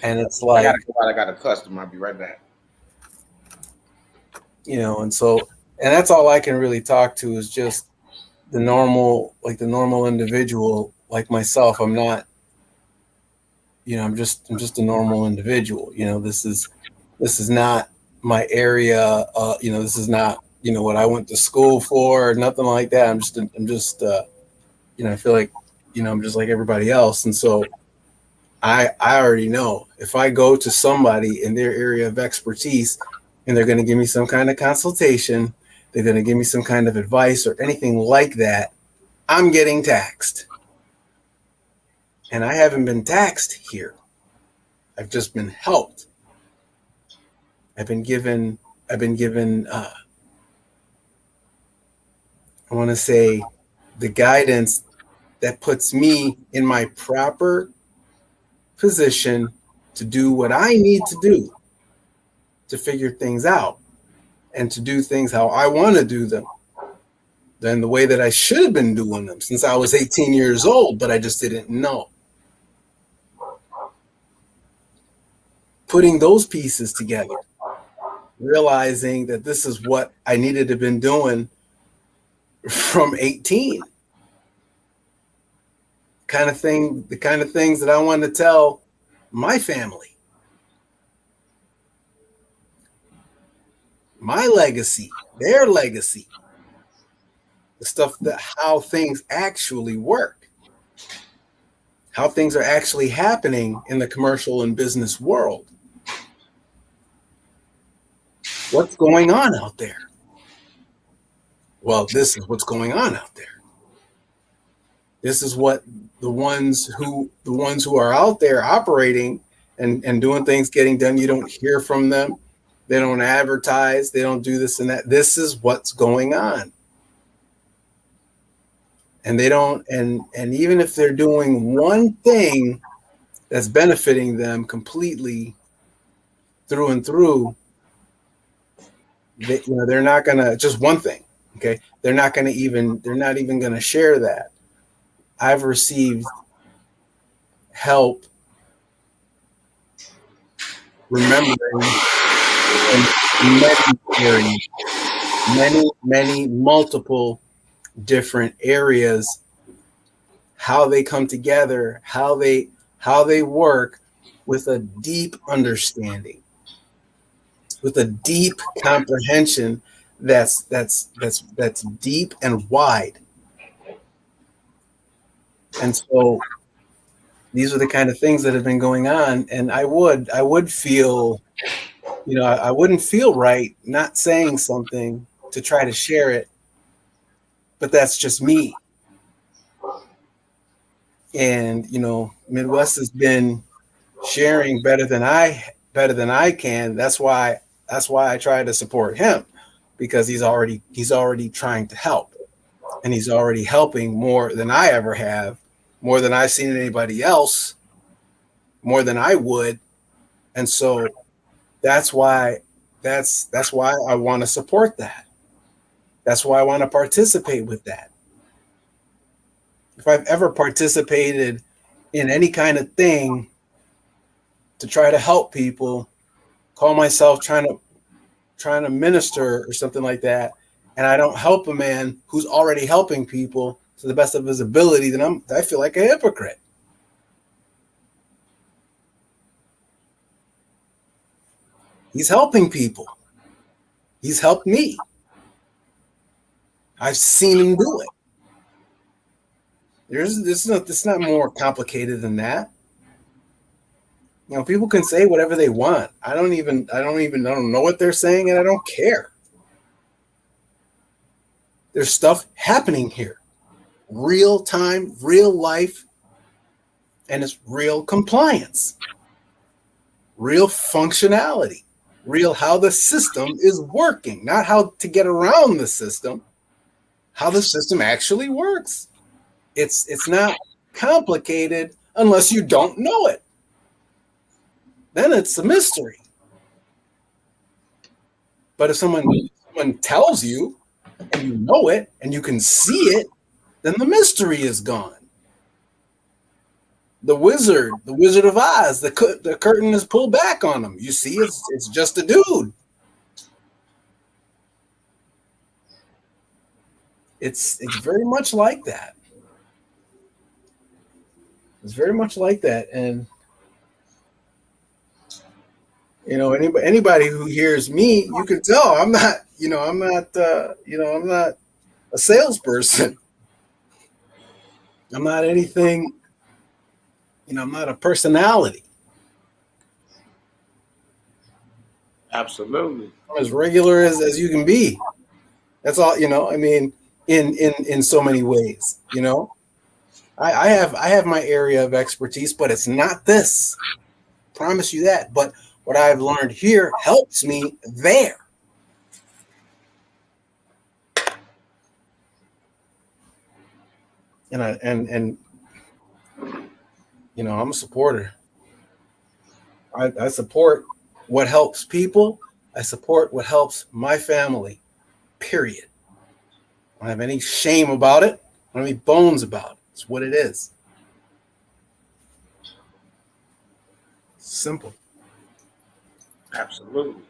And it's I like, gotta go out. I got a customer. I'll be right back. and that's all I can really talk to is just the normal individual like myself. I'm not, I'm just a normal individual. This is not my area. This is not, what I went to school for or nothing like that. I'm just I feel like, I'm just like everybody else. And so I already know if I go to somebody in their area of expertise and they're going to give me some kind of consultation, they're going to give me some kind of advice or anything like that, I'm getting taxed. And I haven't been taxed here. I've just been helped. I've been given I want to say the guidance that puts me in my proper position to do what I need to do to figure things out and to do things how I want to do them than the way that I should have been doing them since I was 18 years old, but I just didn't know. Putting those pieces together, realizing that this is what I needed to have been doing from 18. The kind of things that I want to tell my family, my legacy, their legacy, the stuff that how things actually work, how things are actually happening in the commercial and business world. What's going on out there? Well, this is what's going on out there. This is what the ones who are out there operating and doing things, getting done. You don't hear from them. They don't advertise. They don't do this and that. This is what's going on. And they don't, and even if they're doing one thing that's benefiting them completely through and through, they're not gonna, just one thing, okay? They're not even gonna share that. I've received help remembering in many multiple different areas, how they come together, how they work with a deep understanding, with a deep comprehension that's deep and wide. And so these are the kind of things that have been going on. And I would feel, I wouldn't feel right not saying something to try to share it, but that's just me. And, Midwest has been sharing better than I can. That's why I try to support him, because he's already trying to help, and he's already helping more than I ever have, more than I've seen anybody else, more than I would. And so that's why I want to support that. That's why I want to participate with that. If I've ever participated in any kind of thing to try to help people, call myself trying to minister or something like that, and I don't help a man who's already helping people to the best of his ability, then I feel like a hypocrite. He's helping people. He's helped me. I've seen him do it. It's not more complicated than that. You know, people can say whatever they want. I don't know what they're saying, and I don't care. There's stuff happening here. Real time, real life, and it's real compliance. Real functionality. Real how the system is working, not how to get around the system, how the system actually works. It's not complicated unless you don't know it. Then it's a mystery. But if someone tells you and you know it and you can see it, then the mystery is gone. The Wizard of Oz, the curtain is pulled back on him. You see, it's just a dude. It's very much like that. It's very much like that, and you know, anybody who hears me, you can tell I'm not a salesperson. I'm not anything. You know, I'm not a personality. Absolutely. I'm as regular as you can be. That's all, you know, I mean, in so many ways, you know. I have my area of expertise, but it's not this. Promise you that. But what I've learned here helps me there. And you know, I'm a supporter. I support what helps people. I support what helps my family, period. I don't have any shame about it. I don't have any bones about it. It's what it is. Simple. Absolutely.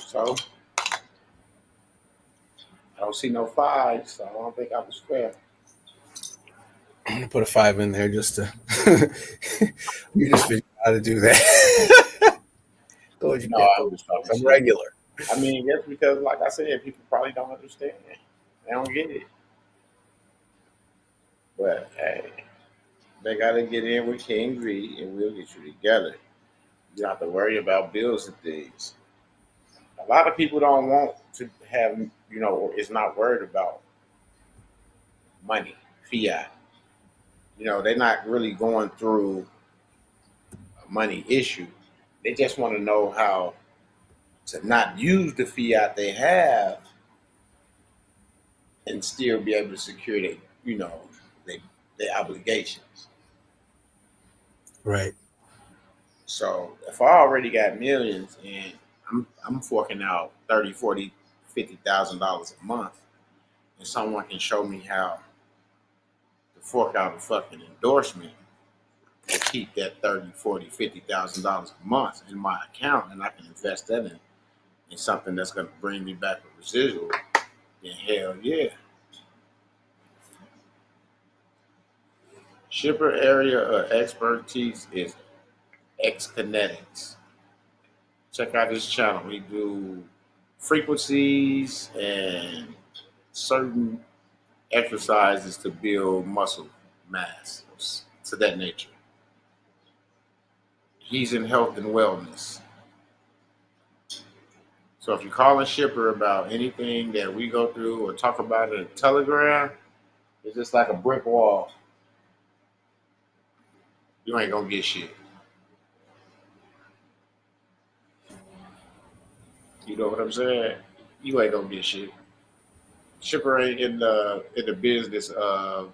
So I don't see no 5, so I don't think I was fair. I'm gonna put a 5 in there just to you just figure out how to do that. I'm regular. I mean, that's because, like I said, people probably don't understand. They don't get it. But hey, they gotta get in with King V, and we'll get you together. You don't have to worry about bills and things. A lot of people don't want to have, you know, or is not worried about money, fiat. You know, they're not really going through a money issue. They just want to know how to not use the fiat they have and still be able to secure their, you know, their obligations. Right. So if I already got millions and I'm forking out $30,000, $40,000, $50,000 a month, and someone can show me how to fork out a fucking endorsement to keep that $30,000, $40,000, $50,000 a month in my account, and I can invest that in something that's going to bring me back a residual, then hell yeah. Shipper area of expertise is X-Kinetics. Check out this channel. We do frequencies and certain exercises to build muscle mass, to that nature. He's in health and wellness. So if you call a shipper about anything that we go through or talk about in Telegram, it's just like a brick wall. You ain't gonna get shit. You know what I'm saying? You ain't gonna get shit. Shipper ain't in the business of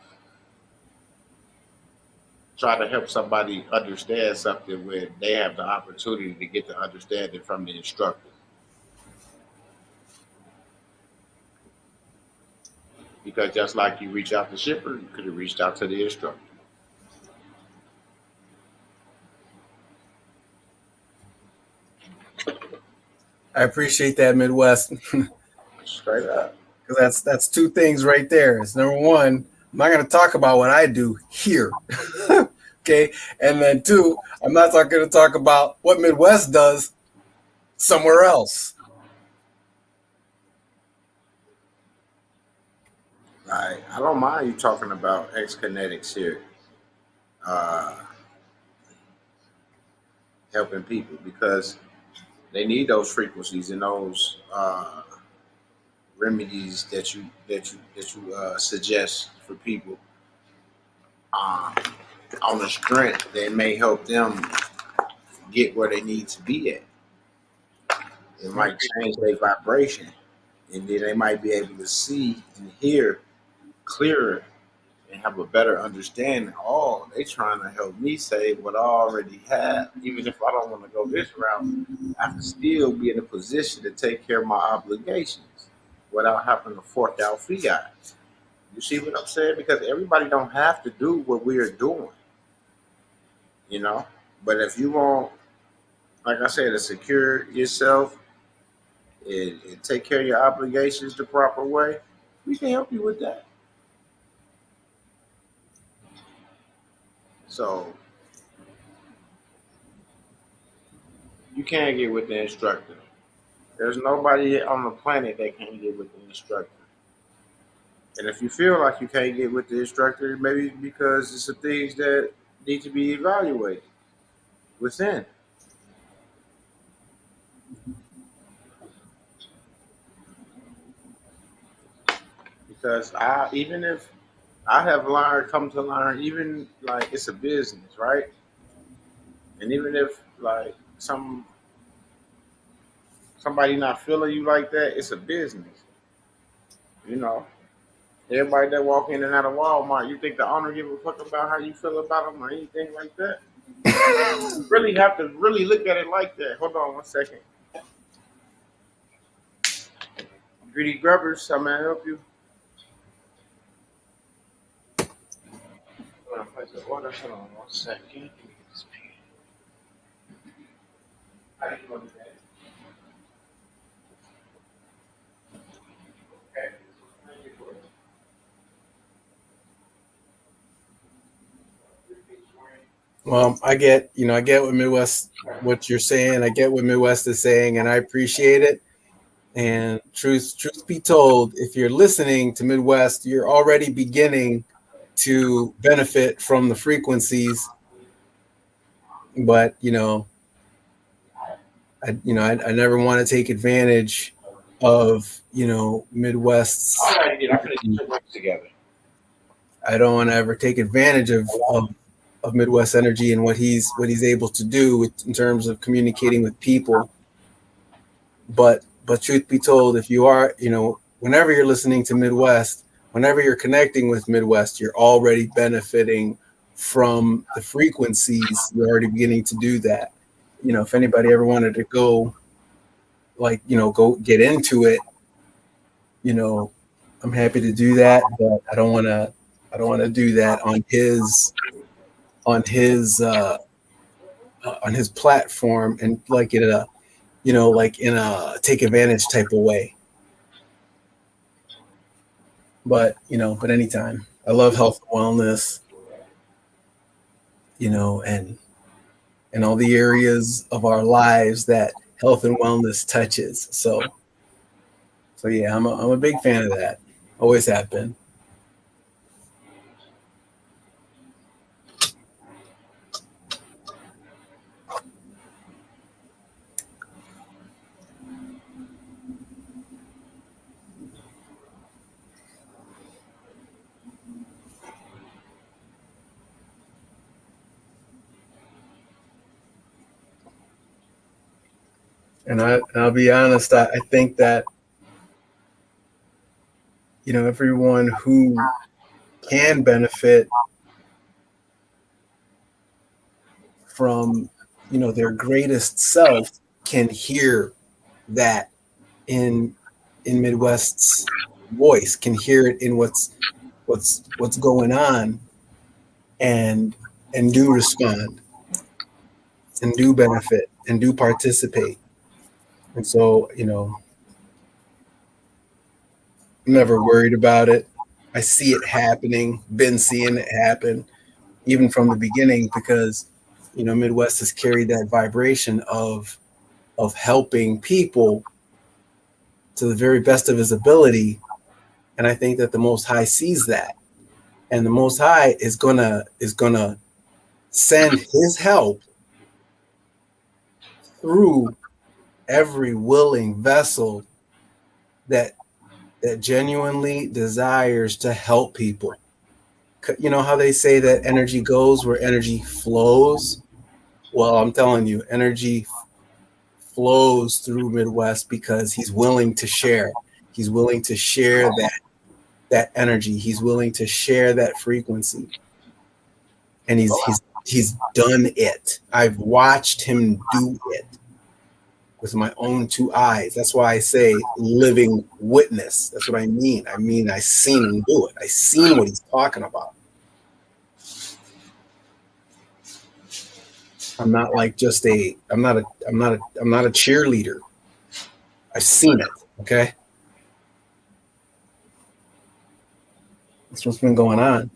trying to help somebody understand something when they have the opportunity to get the understanding from the instructor. Because just like you reach out to Shipper, you could have reached out to the instructor. I appreciate that, Midwest, because Straight up. that's two things right there. It's number one, I'm not going to talk about what I do here, okay, and then two, I'm not going to talk about what Midwest does somewhere else. I don't mind you talking about X Kinetics here, uh, helping people because they need those frequencies and those remedies that you suggest for people um, on the strength that may help them get where they need to be at. It might change their vibration, and then they might be able to see and hear clearer and have a better understanding. Oh, they trying to help me save what I already have. Even if I don't want to go this route, I can still be in a position to take care of my obligations without having to fork out fiat. You see what I'm saying? Because everybody don't have to do what we're doing, you know. But if you want, like I said, to secure yourself and take care of your obligations the proper way, we can help you with that. So you can't get with the instructor. There's nobody on the planet that can get with the instructor. And if you feel like you can't get with the instructor, maybe because it's some things that need to be evaluated within. Because even if I have come to learn, even like it's a business, right? And even if like somebody not feeling you like that, it's a business. You know, everybody that walk in and out of Walmart, you think the owner give a fuck about how you feel about them or anything like that? You really have to really look at it like that. Hold on one second. Greedy Grubbers, how may I help you? Hold on, place the order. Hold on one second. How do you want that? Okay. Well, I get what Midwest, what you're saying. I get what Midwest is saying, and I appreciate it. And truth be told, if you're listening to Midwest, you're already beginning to benefit from the frequencies. But I never want to take advantage of Midwest's. All right, dude, I'm gonna get your work together. I don't want to ever take advantage of Midwest energy and what he's able to do in terms of communicating with people. But truth be told, if you are, whenever you're listening to Midwest, whenever you're connecting with Midwest, you're already benefiting from the frequencies. You're already beginning to do that. If anybody ever wanted to go, go get into it, I'm happy to do that. But I don't want to do that on his platform and like in a take advantage type of way. But anytime. I love health and wellness, and all the areas of our lives that health and wellness touches. So yeah, I'm a big fan of that. Always have been. I'll be honest, I think that, everyone who can benefit from, their greatest self can hear that in Midwest's voice, can hear it in what's going on, and do respond, and do benefit, and do participate. And so, I'm never worried about it. I see it happening, been seeing it happen even from the beginning, because, Midwest has carried that vibration of helping people to the very best of his ability. And I think that the Most High sees that. And the Most High is gonna send his help through every willing vessel that genuinely desires to help people. You know how they say that energy goes where energy flows? Well, I'm telling you, energy flows through Midwest because he's willing to share. He's willing to share that energy. He's willing to share that frequency. And he's done it. I've watched him do it with my own two eyes. That's why I say living witness. That's what I mean. I seen him do it. I seen what he's talking about. I'm not like just I'm not a cheerleader. I've seen it. Okay. That's what's been going on.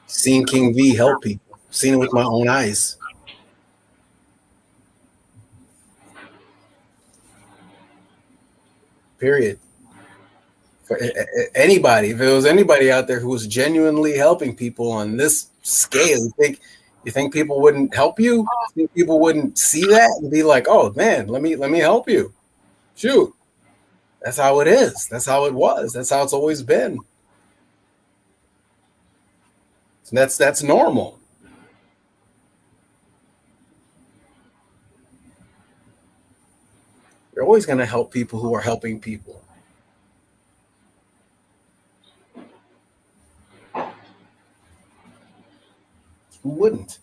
Seen King V help people. Seen it with my own eyes. Period. For anybody, if there was anybody out there who was genuinely helping people on this scale, you think people wouldn't help you? You think people wouldn't see that and be like, "Oh man, let me help you." Shoot, that's how it is. That's how it was. That's how it's always been. And that's normal. You're always going to help people who are helping people. Who wouldn't?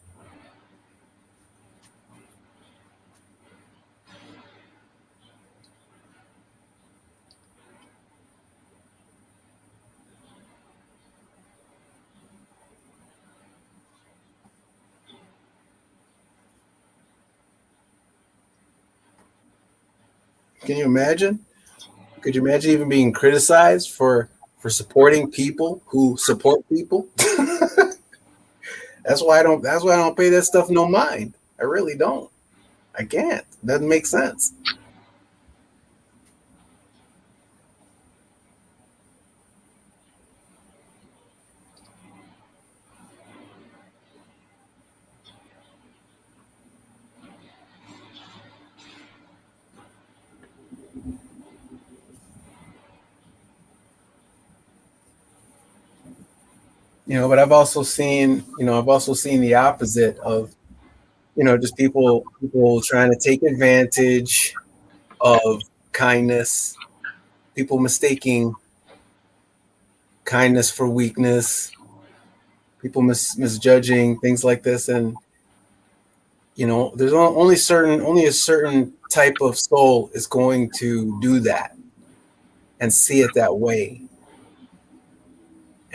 Can you imagine? Could you imagine even being criticized for supporting people who support people? That's why I don't pay that stuff no mind. I really don't. I can't. It doesn't make sense. But I've also seen the opposite of, just people trying to take advantage of kindness, people mistaking kindness for weakness, people misjudging things like this. And, there's only a certain type of soul is going to do that and see it that way.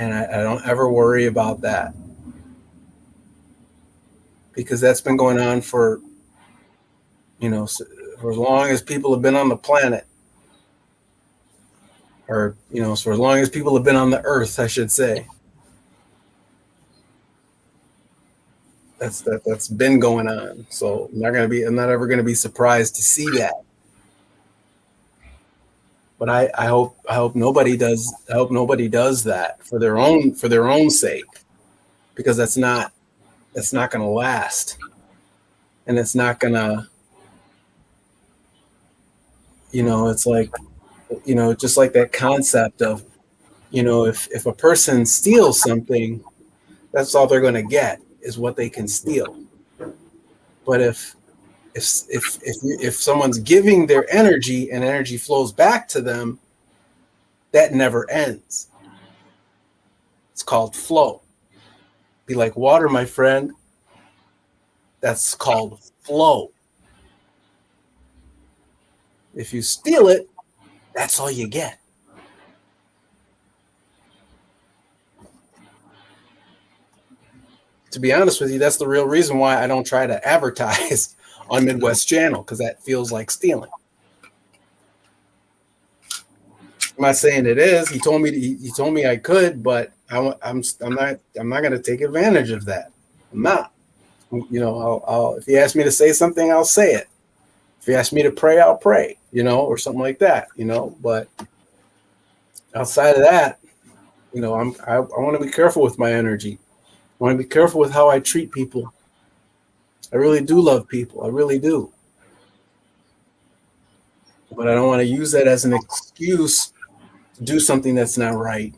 And I don't ever worry about that, because that's been going on for as long as people have been on the planet, or, for as long as people have been on the earth, I should say. That's been going on. So I'm not ever going to be surprised to see that. But I hope nobody does that for their own sake, because that's not going to last, and it's not going to, it's like, just like that concept of, if a person steals something, that's all they're going to get is what they can steal. But if If someone's giving their energy and energy flows back to them, that never ends. It's called flow. Be like water, my friend. That's called flow. If you steal it, that's all you get. To be honest with you, that's the real reason why I don't try to advertise on Midwest Channel, because that feels like stealing. I'm not saying it is. He told me I could, but I'm not going to take advantage of that. I'm not. You know, I'll if you ask me to say something, I'll say it. If you ask me to pray, I'll pray. You know, or something like that. You know, but outside of that, you know, I want to be careful with my energy. I want to be careful with how I treat people. I really do love people. I really do. But I don't want to use that as an excuse to do something that's not right.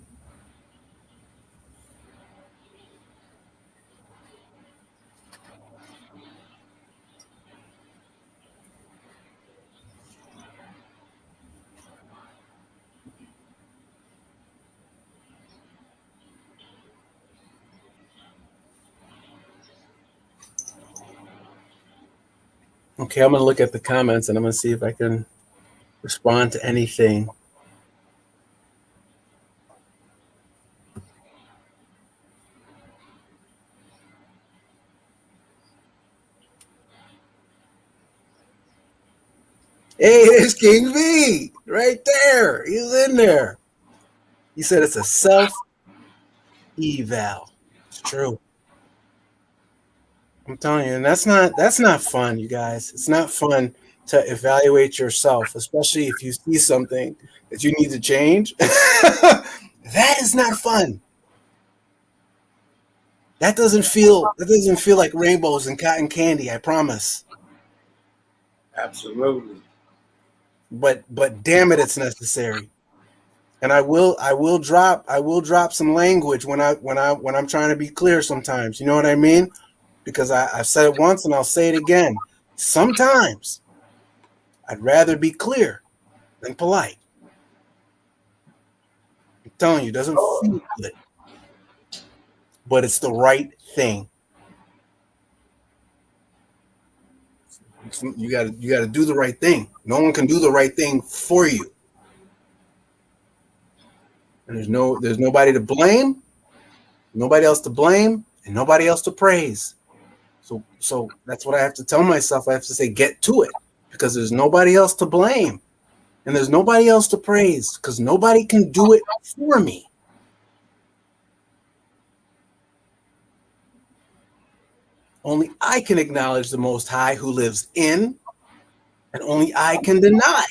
Okay, I'm going to look at the comments and I'm going to see if I can respond to anything. Hey, there's King V right there. He's in there. He said it's a self-eval. It's true. I'm telling you, and that's not fun, you guys. It's not fun to evaluate yourself, especially if you see something that you need to change. That is not fun. That doesn't feel like rainbows and cotton candy, I promise. Absolutely. But damn it, it's necessary. And I will drop some language when I'm trying to be clear sometimes. You know what I mean? Because I've said it once and I'll say it again. Sometimes I'd rather be clear than polite. I'm telling you, it doesn't feel good. But it's the right thing. You gotta do the right thing. No one can do the right thing for you. And there's nobody to blame, nobody else to blame, and nobody else to praise. So that's what I have to tell myself. I have to say, get to it, because there's nobody else to blame, and there's nobody else to praise, because nobody can do it for me. Only I can acknowledge the Most High who lives in, and only I can deny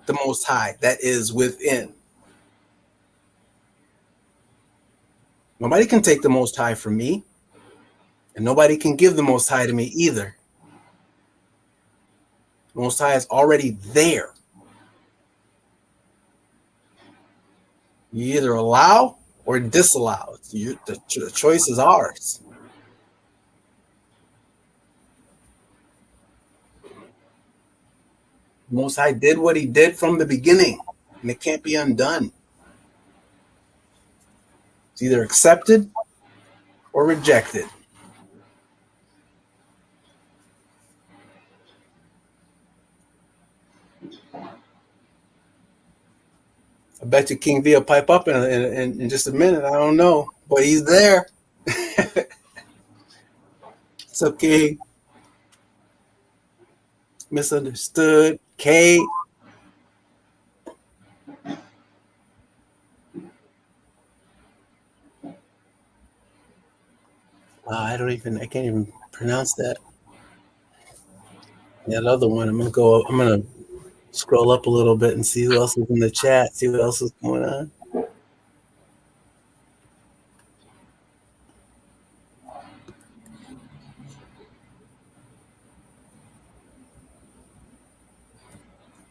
the Most High that is within. Nobody can take the Most High from me, and nobody can give the Most High to me either. The Most High is already there. You either allow or disallow. The choice is ours. The Most High did what he did from the beginning, and it can't be undone. It's either accepted or rejected. I bet you King V will pipe up in just a minute. I don't know, but he's there. What's up, King? Misunderstood. Kate. I can't even pronounce that. That other one. I'm gonna scroll up a little bit and see who else is in the chat. See what else is going on.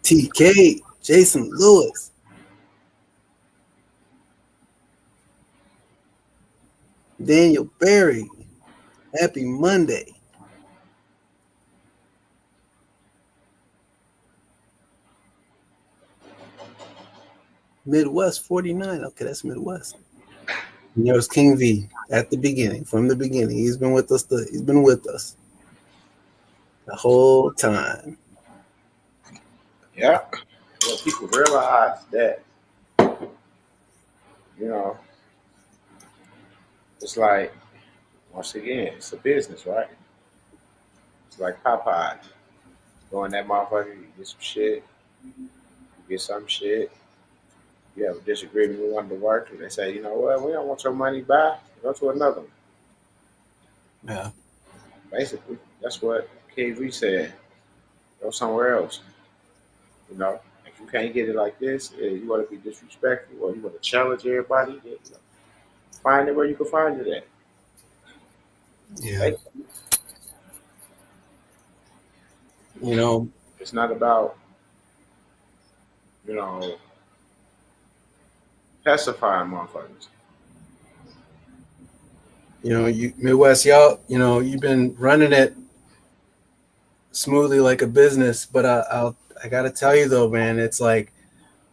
TK, Jason Lewis. Daniel Berry. Happy Monday. Midwest 49. Okay, that's Midwest. You know, it's King V at the beginning, from the beginning. He's been with us. He's been with us the whole time. Yeah. Well, people realize that, you know, it's like, once again, it's a business, right? It's like Popeye. Go in that motherfucker, you get some shit, you get some shit. You have a disagreement with one of the workers. They say, you know what, we don't want your money back. Go to another one. Yeah. Basically, that's what KV said. Go somewhere else. You know, if you can't get it like this, you want to be disrespectful or you want to challenge everybody, then, you know, find it where you can find it at. Yeah. Like, You know, it's not about, you know, pacifying motherfuckers. you Midwest, y'all, you've been running it smoothly like a business, but I gotta tell you though, man, it's like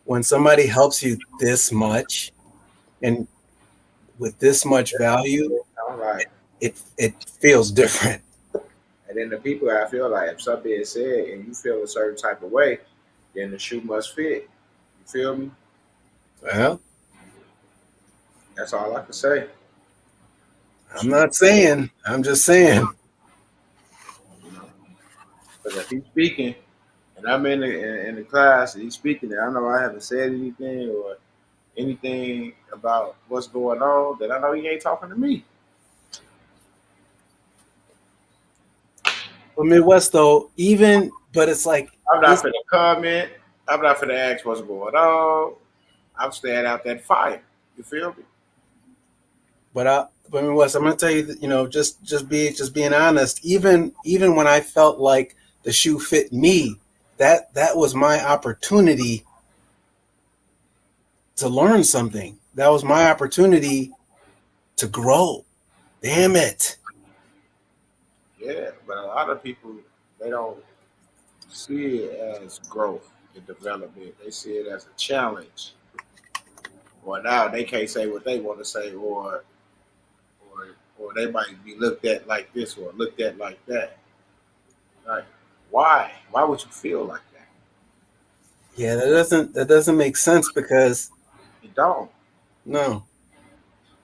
when somebody helps you this much and with this much value, I'm like, it feels different. and then the people, I feel like if something is said and you feel a certain type of way, then the shoe must fit. You feel me? Well, That's all I can say. I'm not saying, I'm just saying. You know, because if he's speaking and I'm in the class and he's speaking, and I know I haven't said anything or anything about what's going on, then I know he ain't talking to me. But Midwest though, but it's like I'm not finna comment. I'm not finna ask what's going on. I'm staying out that fire. You feel me? But Midwest, I'm gonna tell you that, just being honest, even when I felt like the shoe fit me, that was my opportunity to learn something. That was my opportunity to grow. Damn it. Yeah, but a lot of people, they don't see it as growth and development. They see it as a challenge. Or now they can't say what they want to say, or or they might be looked at like this or looked at like that. Like, why? Why would you feel like that? Yeah, that doesn't make sense because You don't. no.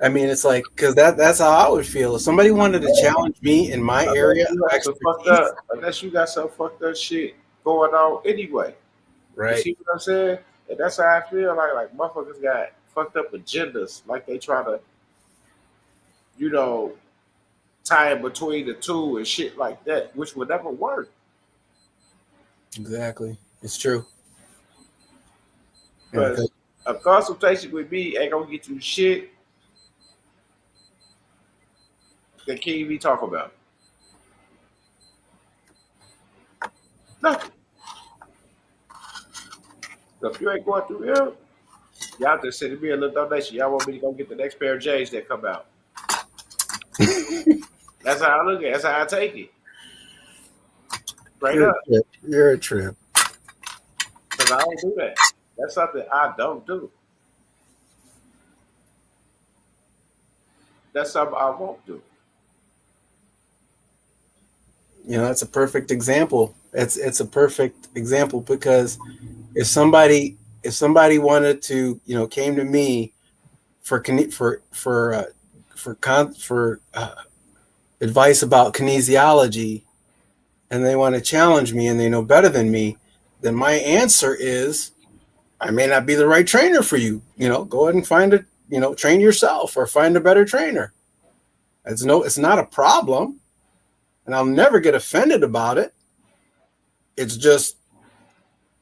I mean, it's like because that's how I would feel if somebody wanted to challenge me in my area Unless you of got some fucked expertise. up, unless you got some fucked up shit going on anyway. You Right. see what I'm saying? And that's how I feel like motherfuckers got fucked up agendas. Like they try to, you know, tie in between the two and shit like that, which would never work. Exactly. It's true. Yeah, Because a consultation with me ain't gonna get you shit that can't even talk about. Nothing. So if you ain't going through here, y'all just send me a little donation. Y'all want me to go get the next pair of J's that come out. That's how I look at it. That's how I take it. Straight you're up. a trip. You're a trip. Because I don't do that. That's something I don't do. That's something I won't do. It's a perfect example. It's a perfect example because if somebody wanted to, came to me for advice about kinesiology and they want to challenge me and they know better than me, then my answer is I may not be the right trainer for you. Go ahead and train yourself or find a better trainer. It's not a problem. And I'll never get offended about it. It's just,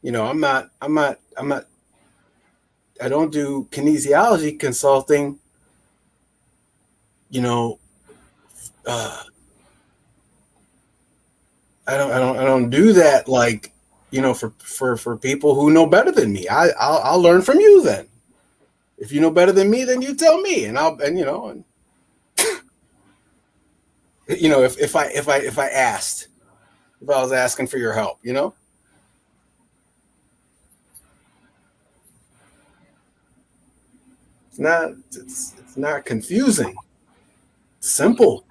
I don't do kinesiology consulting, I don't do that like, for people who know better than me. I'll learn from you then. If you know better than me, then you tell me, and if I was asking for your help, It's not confusing. It's simple.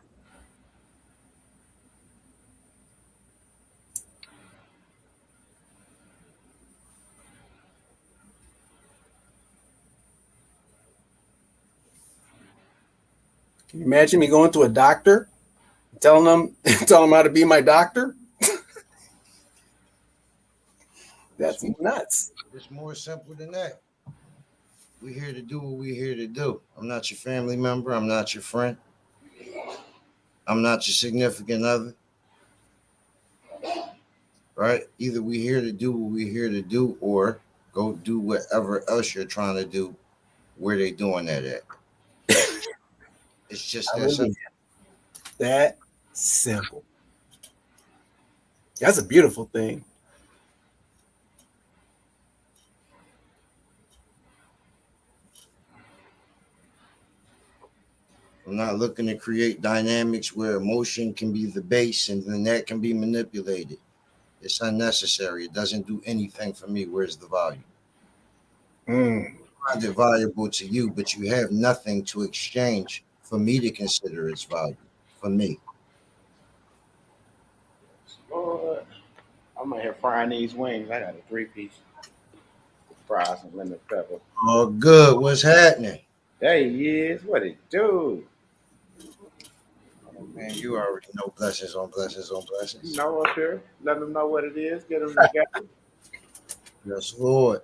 Can you imagine me going to a doctor, telling them telling them how to be my doctor? That's nuts. It's more simple than that. We're here to do what we're here to do. I'm not your family member. I'm not your friend. I'm not your significant other. Right? Either we're here to do what we're here to do or go do whatever else you're trying to do where they doing that at. It's just that simple. That simple. That's a beautiful thing. I'm not looking to create dynamics where emotion can be the base and then that can be manipulated. It's unnecessary. It doesn't do anything for me. Where's the value? Find it valuable to you, but you have nothing to exchange for me to consider its value for me. Lord, I'm out here frying these wings. I got a 3-piece fries and lemon pepper. Oh, good. What's happening? There he is. What it do? Oh, man, you already know blessings on blessings on blessings. You know up here. Let them know what it is. Get them together. Yes, Lord.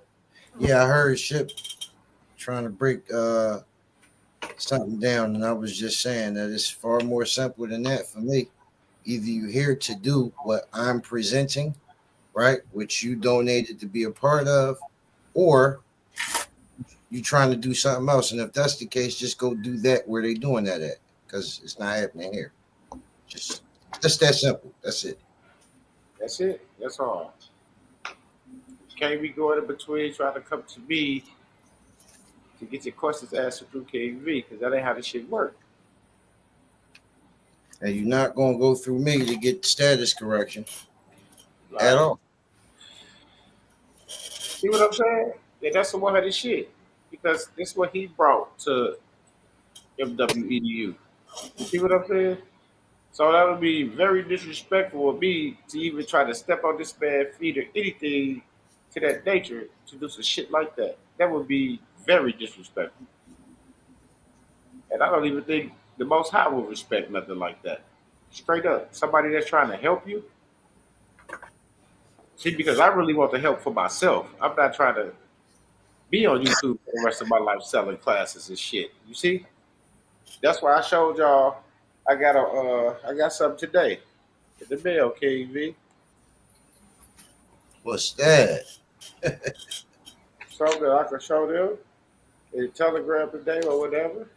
Yeah, I heard Ship trying to break something down, and I was just saying that it's far more simple than that for me. Either you're here to do what I'm presenting, right, which you donated to be a part of, or you trying to do something else. And if that's the case, just go do that where they doing that at, because it's not happening here. Just that simple. That's it. That's it. That's all. Can't be going in between trying to come to me to get your questions answered through KV, because that ain't how this shit work. And you're not going to go through me to get status correction Like, at all. see what I'm saying? Yeah, that's the one of this shit. Because this is what he brought to MWEDU. You see what I'm saying? So that would be very disrespectful of me to even try to step on this man's feet or anything to that nature to do some shit like that. That would be very disrespectful. And I don't even think the Most High will respect nothing like that. Straight up. Somebody that's trying to help you. See, because I really want the help for myself. I'm not trying to be on YouTube for the rest of my life selling classes and shit. You see? That's why I showed y'all I got something today. Hit the mail, KV. What's that? Something that I can show them. In Telegram today or whatever.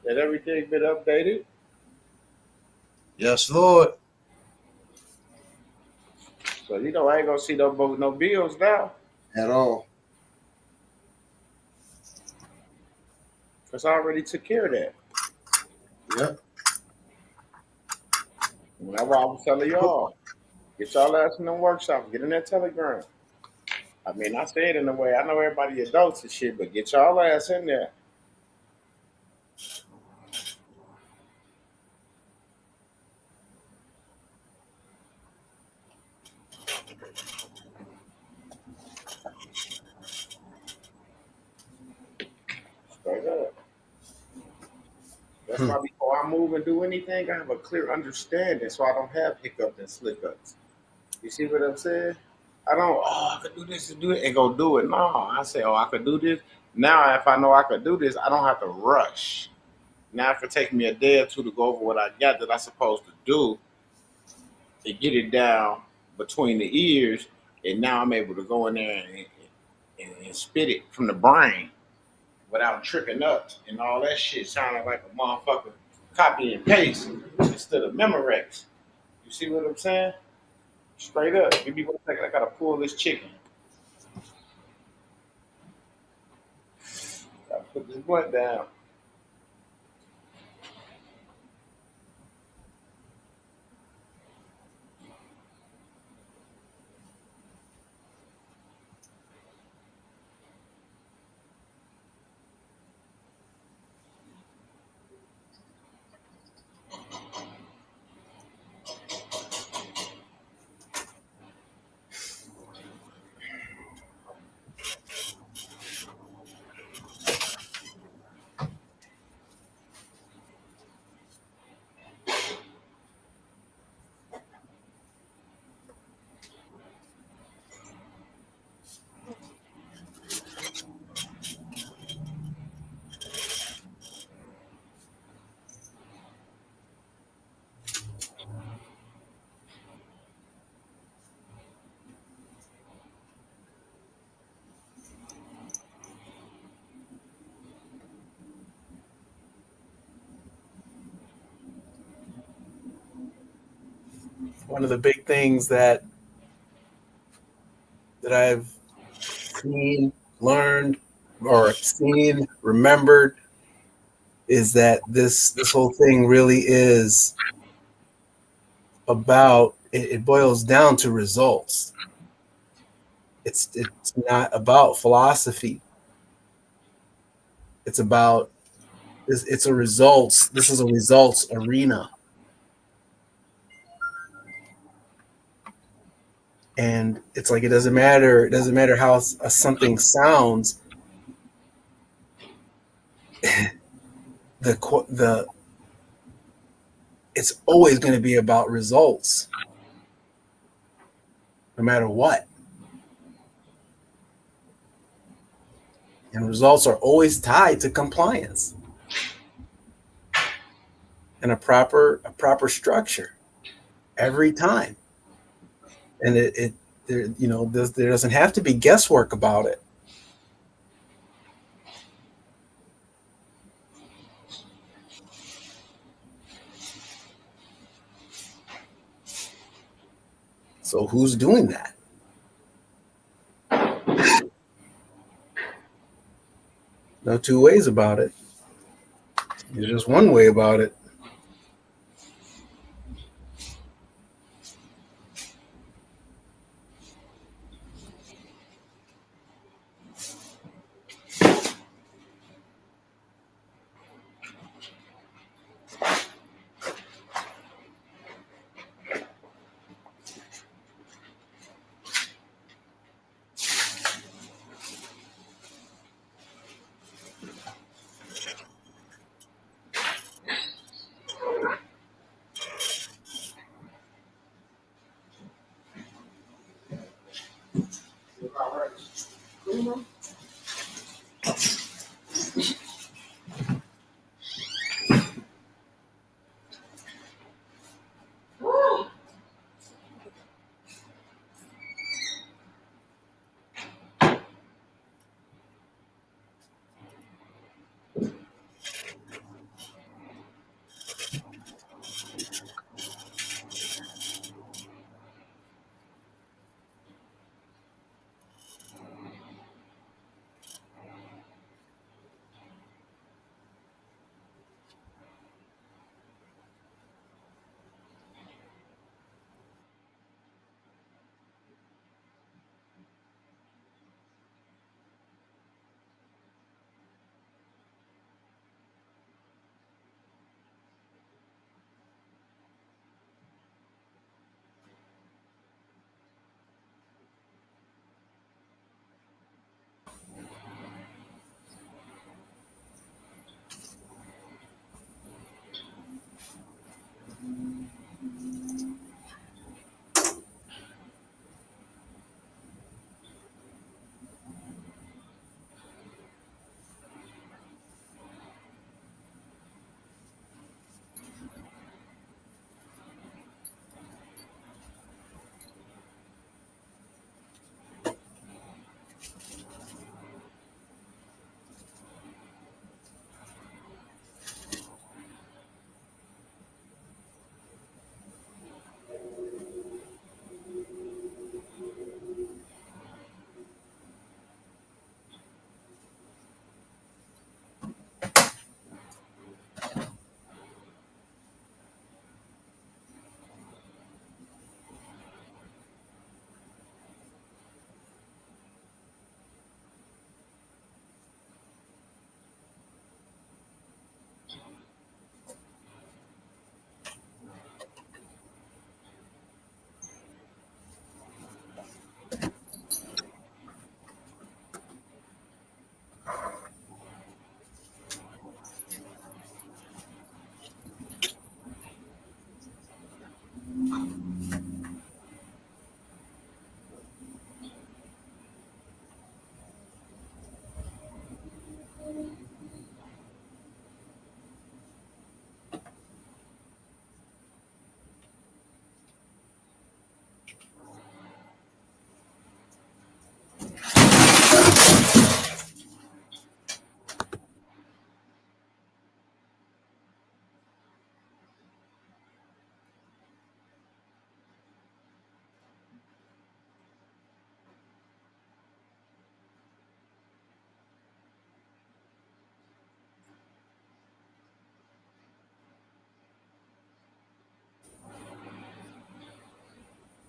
That everything been updated. Yes, Lord. So you know I ain't gonna see no bills now. At all. Because I already took care of that. Yep. And that's why I was telling y'all. Get y'all ass in them workshops. Get in that Telegram. I mean, I say it in a way. I know everybody adults and shit, but get y'all ass in there. Straight up. That's why before I move and do anything, I have a clear understanding so I don't have hiccups and slip ups. You see what I'm saying? I don't, I could do this and do it and go do it. No, I say, I could do this. Now, if I know I could do this, I don't have to rush. Now, if it takes me a day or two to go over what I got that I'm supposed to do and get it down between the ears, and now I'm able to go in there and spit it from the brain without tripping up and all that shit sounding like a motherfucker copy and paste instead of Memorex. You see what I'm saying? Straight up. Give me 1 second. I gotta pull this chicken. Gotta put this blunt down. one of the big things that I've seen, learned, or seen, remembered is that this whole thing really is about it boils down to results. It's not about philosophy. It's about it's a results. This is a results arena. And it's like it doesn't matter how something sounds. The it's always going to be about results, no matter what. And results are always tied to compliance and a proper structure every time. And there doesn't have to be guesswork about it. So who's doing that? No two ways about it. There's just one way about it.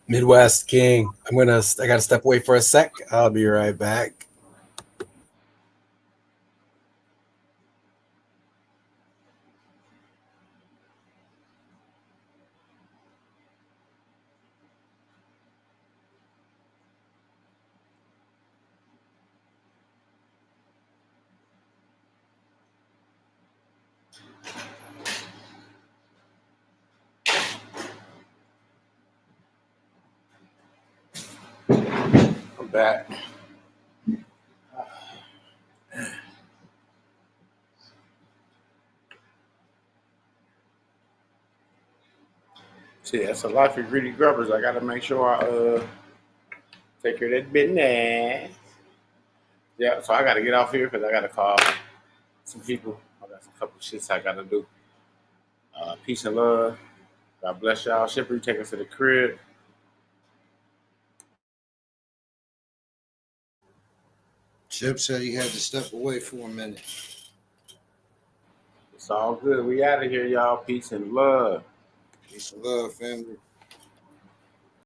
Midwest King. I gotta step away for a sec. I'll be right back. I'm back. See, that's a lot for greedy grubbers. I gotta make sure I take care of that business. Yeah, so I gotta get off here because I gotta call some people. I got a couple shits I gotta do. Peace and love. God bless y'all. Shipper, you take us to the crib. Chip said he had to step away for a minute. It's all good. We out of here, y'all. Peace and love. Peace and love, family.